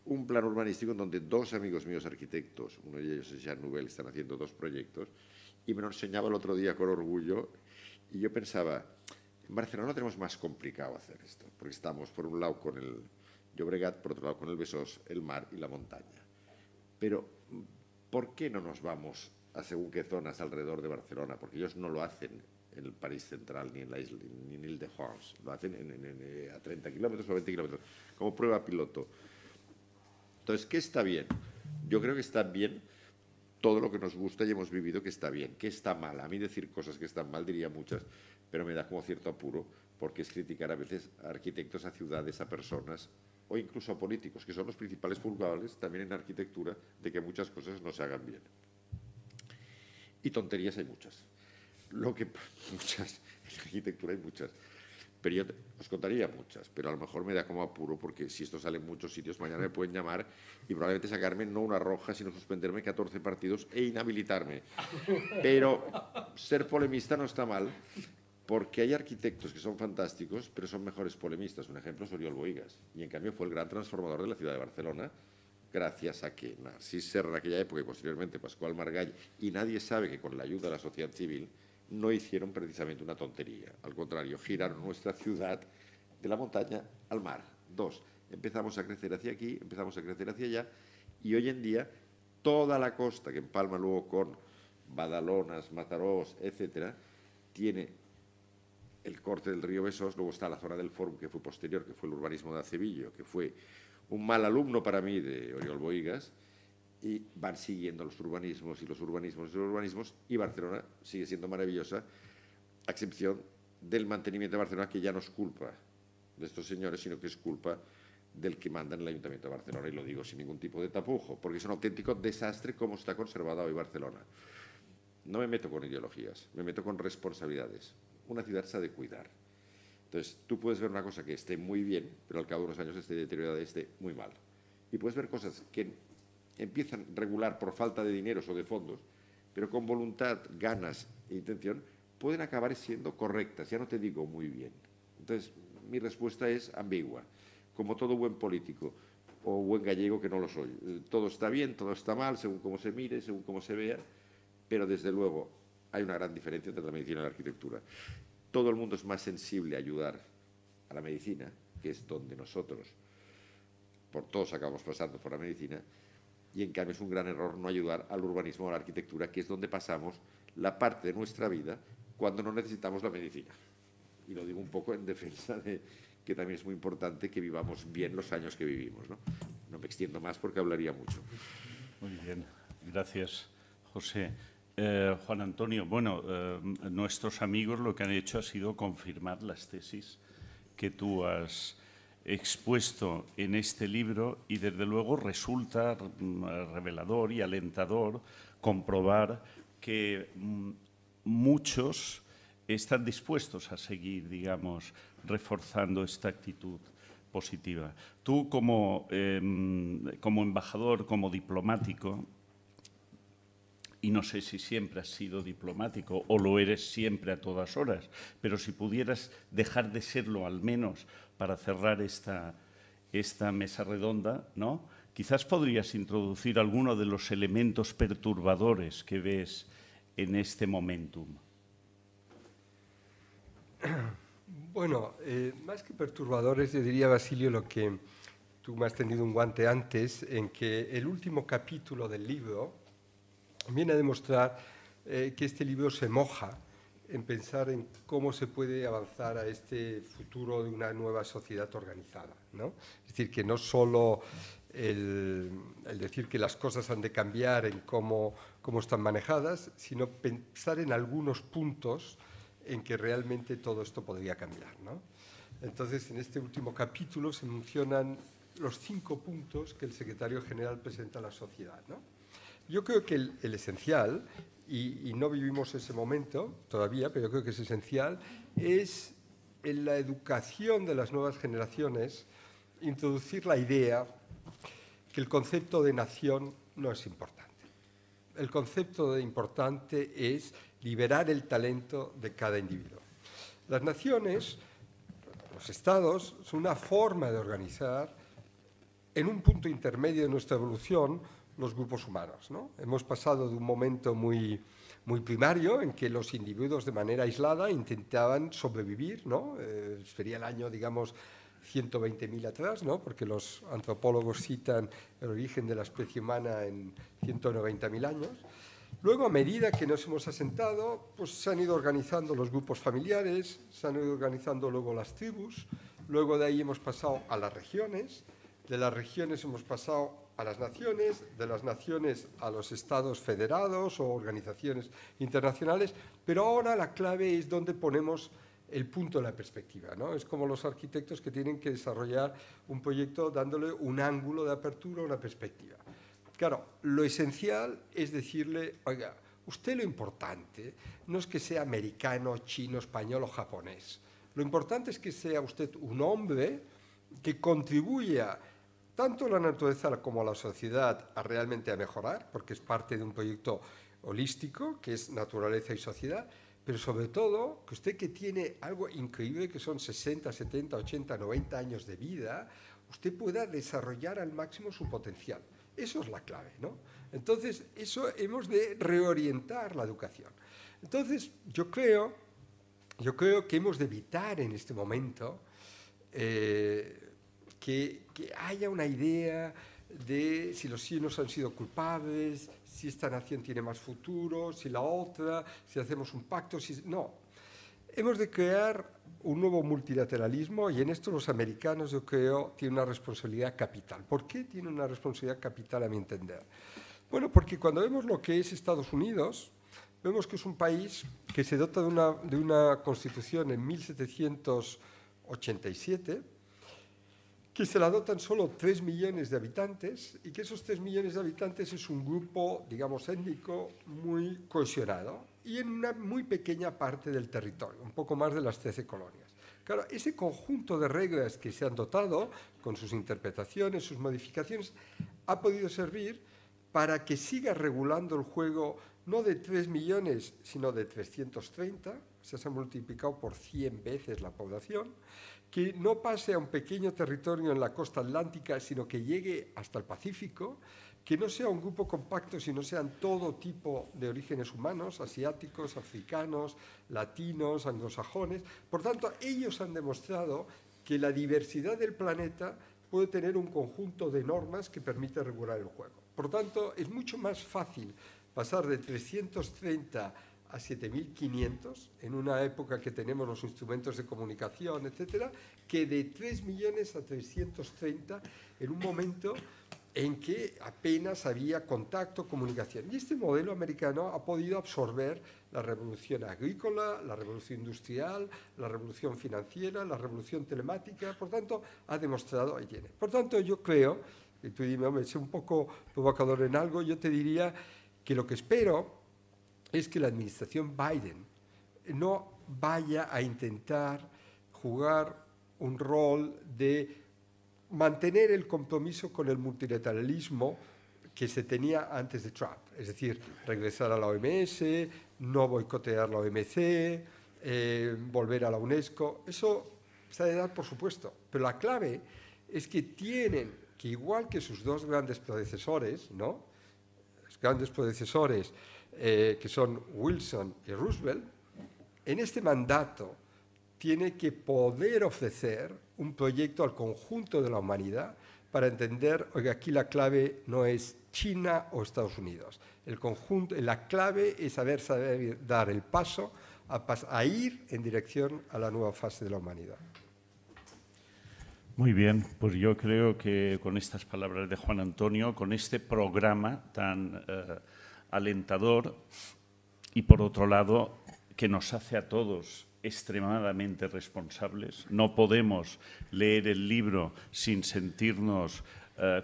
un plan urbanístico en donde 2 amigos míos arquitectos, uno de ellos es Jean Nouvel, están haciendo 2 proyectos, y me lo enseñaba el otro día con orgullo, y yo pensaba, en Barcelona tenemos más complicado hacer esto, porque estamos por un lado con el Llobregat, por otro lado con el Besós, el mar y la montaña. Pero, ¿por qué no nos vamos a según qué zonas alrededor de Barcelona? Porque ellos no lo hacen en el París central ni en la isla, ni en Ile-de-France, lo hacen a 30 kilómetros o 20 kilómetros, como prueba piloto. Entonces, ¿qué está bien? Yo creo que está bien todo lo que nos gusta y hemos vivido que está bien. ¿Qué está mal? A mí decir cosas que están mal diría muchas, pero me da como cierto apuro porque es criticar a veces a arquitectos, a ciudades, a personas o incluso a políticos, que son los principales culpables también en arquitectura de que muchas cosas no se hagan bien. Y tonterías hay muchas. Muchas, en arquitectura hay muchas. periodo, os contaría muchas, pero a lo mejor me da como apuro porque si esto sale en muchos sitios, mañana me pueden llamar y probablemente sacarme no una roja, sino suspenderme 14 partidos e inhabilitarme. Pero ser polemista no está mal, porque hay arquitectos que son fantásticos, pero son mejores polemistas. Un ejemplo es Oriol Bohigas, y en cambio fue el gran transformador de la ciudad de Barcelona, gracias a que Narcís Serra en aquella época y posteriormente Pascual Margall, y nadie sabe que con la ayuda de la sociedad civil no hicieron precisamente una tontería. Al contrario, giraron nuestra ciudad de la montaña al mar. 2, empezamos a crecer hacia aquí, empezamos a crecer hacia allá, y hoy en día toda la costa, que empalma luego con Badalonas, Matarós, etcétera, tiene el corte del río Besós. Luego está la zona del Fórum, que fue posterior, que fue el urbanismo de Acevillo, que fue un mal alumno para mí de Oriol Bohigas, y van siguiendo los urbanismos y los urbanismos y los urbanismos, y Barcelona sigue siendo maravillosa, a excepción del mantenimiento de Barcelona, que ya no es culpa de estos señores, sino que es culpa del que manda en el Ayuntamiento de Barcelona, y lo digo sin ningún tipo de tapujo, porque es un auténtico desastre cómo está conservada hoy Barcelona. No me meto con ideologías, me meto con responsabilidades. Una ciudad se ha de cuidar. Entonces, tú puedes ver una cosa que esté muy bien, pero al cabo de unos años esté deteriorada y esté muy mal. Y puedes ver cosas que empiezan regular por falta de dineros o de fondos, pero con voluntad, ganas e intención, pueden acabar siendo correctas. Ya no te digo muy bien. Entonces, mi respuesta es ambigua, como todo buen político o buen gallego, que no lo soy. Todo está bien, todo está mal, según cómo se mire, según cómo se vea, pero desde luego hay una gran diferencia entre la medicina y la arquitectura. Todo el mundo es más sensible a ayudar a la medicina, que es donde nosotros, por todos acabamos pasando por la medicina, y en cambio es un gran error no ayudar al urbanismo o a la arquitectura, que es donde pasamos la parte de nuestra vida cuando no necesitamos la medicina. Y lo digo un poco en defensa de que también es muy importante que vivamos bien los años que vivimos, ¿no? No me extiendo más porque hablaría mucho. Muy bien, gracias, José. Juan Antonio, bueno, nuestros amigos lo que han hecho ha sido confirmar las tesis que tú has expuesto en este libro, y desde luego resulta revelador y alentador comprobar que muchos están dispuestos a seguir, digamos, reforzando esta actitud positiva. Tú como embajador, como diplomático, y no sé si siempre has sido diplomático o lo eres siempre a todas horas, pero si pudieras dejar de serlo al menos para cerrar esta mesa redonda, ¿no? Quizás podrías introducir alguno de los elementos perturbadores que ves en este momentum. Bueno, más que perturbadores, yo diría, Basilio, lo que tú me has tendido un guante antes, en que el último capítulo del libro viene a demostrar que este libro se moja en pensar en cómo se puede avanzar a este futuro de una nueva sociedad organizada, ¿no? Es decir, que no solo el decir que las cosas han de cambiar en cómo están manejadas, sino pensar en algunos puntos en que realmente todo esto podría cambiar, ¿no? Entonces, en este último capítulo se mencionan los 5 puntos que el secretario general presenta a la sociedad, ¿no? Yo creo que el esencial, y no vivimos ese momento todavía, pero yo creo que es esencial, es en la educación de las nuevas generaciones introducir la idea que el concepto de nación no es importante. El concepto de importante es liberar el talento de cada individuo. Las naciones, los estados, son una forma de organizar en un punto intermedio de nuestra evolución los grupos humanos, ¿no? Hemos pasado de un momento muy primario en que los individuos de manera aislada intentaban sobrevivir, ¿no? Sería el año, digamos, 120.000 atrás, ¿no? Porque los antropólogos citan el origen de la especie humana en 190.000 años. Luego, a medida que nos hemos asentado, pues se han ido organizando los grupos familiares, se han ido organizando luego las tribus, luego de ahí hemos pasado a las regiones, de las regiones hemos pasado a las naciones, de las naciones a los estados federados o organizaciones internacionales, pero ahora la clave es donde ponemos el punto de la perspectiva, ¿no? Es como los arquitectos que tienen que desarrollar un proyecto dándole un ángulo de apertura, una perspectiva. Claro, lo esencial es decirle, oiga, usted lo importante no es que sea americano, chino, español o japonés. Lo importante es que sea usted un hombre que contribuya tanto a la naturaleza como a la sociedad a realmente a mejorar, porque es parte de un proyecto holístico que es naturaleza y sociedad, pero sobre todo que usted, que tiene algo increíble, que son 60, 70, 80, 90 años de vida, usted pueda desarrollar al máximo su potencial. Eso es la clave, ¿no? Entonces, eso hemos de reorientar la educación. Entonces, yo creo que hemos de evitar en este momento que haya una idea de si los chinos han sido culpables, si esta nación tiene más futuro, si la otra, si hacemos un pacto, si... No. Hemos de crear un nuevo multilateralismo y en esto los americanos, yo creo, tienen una responsabilidad capital. ¿Por qué tienen una responsabilidad capital, a mi entender? Bueno, porque cuando vemos lo que es Estados Unidos, vemos que es un país que se dota de una constitución en 1787, que se la dotan solo 3 millones de habitantes y que esos 3 millones de habitantes es un grupo, digamos, étnico muy cohesionado y en una muy pequeña parte del territorio, un poco más de las 13 colonias. Claro, ese conjunto de reglas que se han dotado, con sus interpretaciones, sus modificaciones, ha podido servir para que siga regulando el juego no de 3 millones, sino de 330, se ha multiplicado por 100 veces la población, que no pase a un pequeño territorio en la costa atlántica, sino que llegue hasta el Pacífico, que no sea un grupo compacto, sino sean todo tipo de orígenes humanos, asiáticos, africanos, latinos, anglosajones. Por tanto, ellos han demostrado que la diversidad del planeta puede tener un conjunto de normas que permite regular el juego. Por tanto, es mucho más fácil pasar de 330 a 7.500, en una época que tenemos los instrumentos de comunicación, etcétera, que de 3 millones a 330 en un momento en que apenas había contacto, comunicación. Y este modelo americano ha podido absorber la revolución agrícola, la revolución industrial, la revolución financiera, la revolución telemática, por tanto, ha demostrado, ahí tiene. Por tanto, yo creo, y tú dime, hombre, soy un poco provocador en algo, yo te diría que lo que espero es que la administración Biden no vaya a intentar jugar un rol de mantener el compromiso con el multilateralismo que se tenía antes de Trump, es decir, regresar a la OMS, no boicotear la OMC, volver a la UNESCO. Eso se ha de dar, por supuesto, pero la clave es que tienen que, igual que sus dos grandes predecesores, ¿no? Los grandes predecesores que son Wilson y Roosevelt, en este mandato tiene que poder ofrecer un proyecto al conjunto de la humanidad para entender, oiga, aquí la clave no es China o Estados Unidos. El conjunto, la clave es saber dar el paso a ir en dirección a la nueva fase de la humanidad. Muy bien, pues yo creo que con estas palabras de Juan Antonio, con este programa tan alentador y, por otro lado, que nos hace a todos extremadamente responsables. No podemos leer el libro sin sentirnos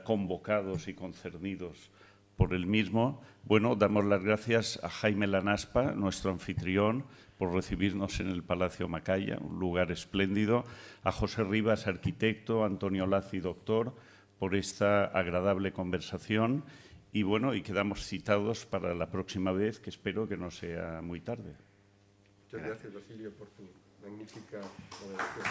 convocados y concernidos por el mismo. Bueno, damos las gracias a Jaime Lanaspa, nuestro anfitrión, por recibirnos en el Palacio Macaya, un lugar espléndido, a José Rivas, arquitecto, Antonio Lazi, doctor, por esta agradable conversación. Y bueno, y quedamos citados para la próxima vez, que espero que no sea muy tarde. Muchas gracias, Basilio, por tu magnífica moderación.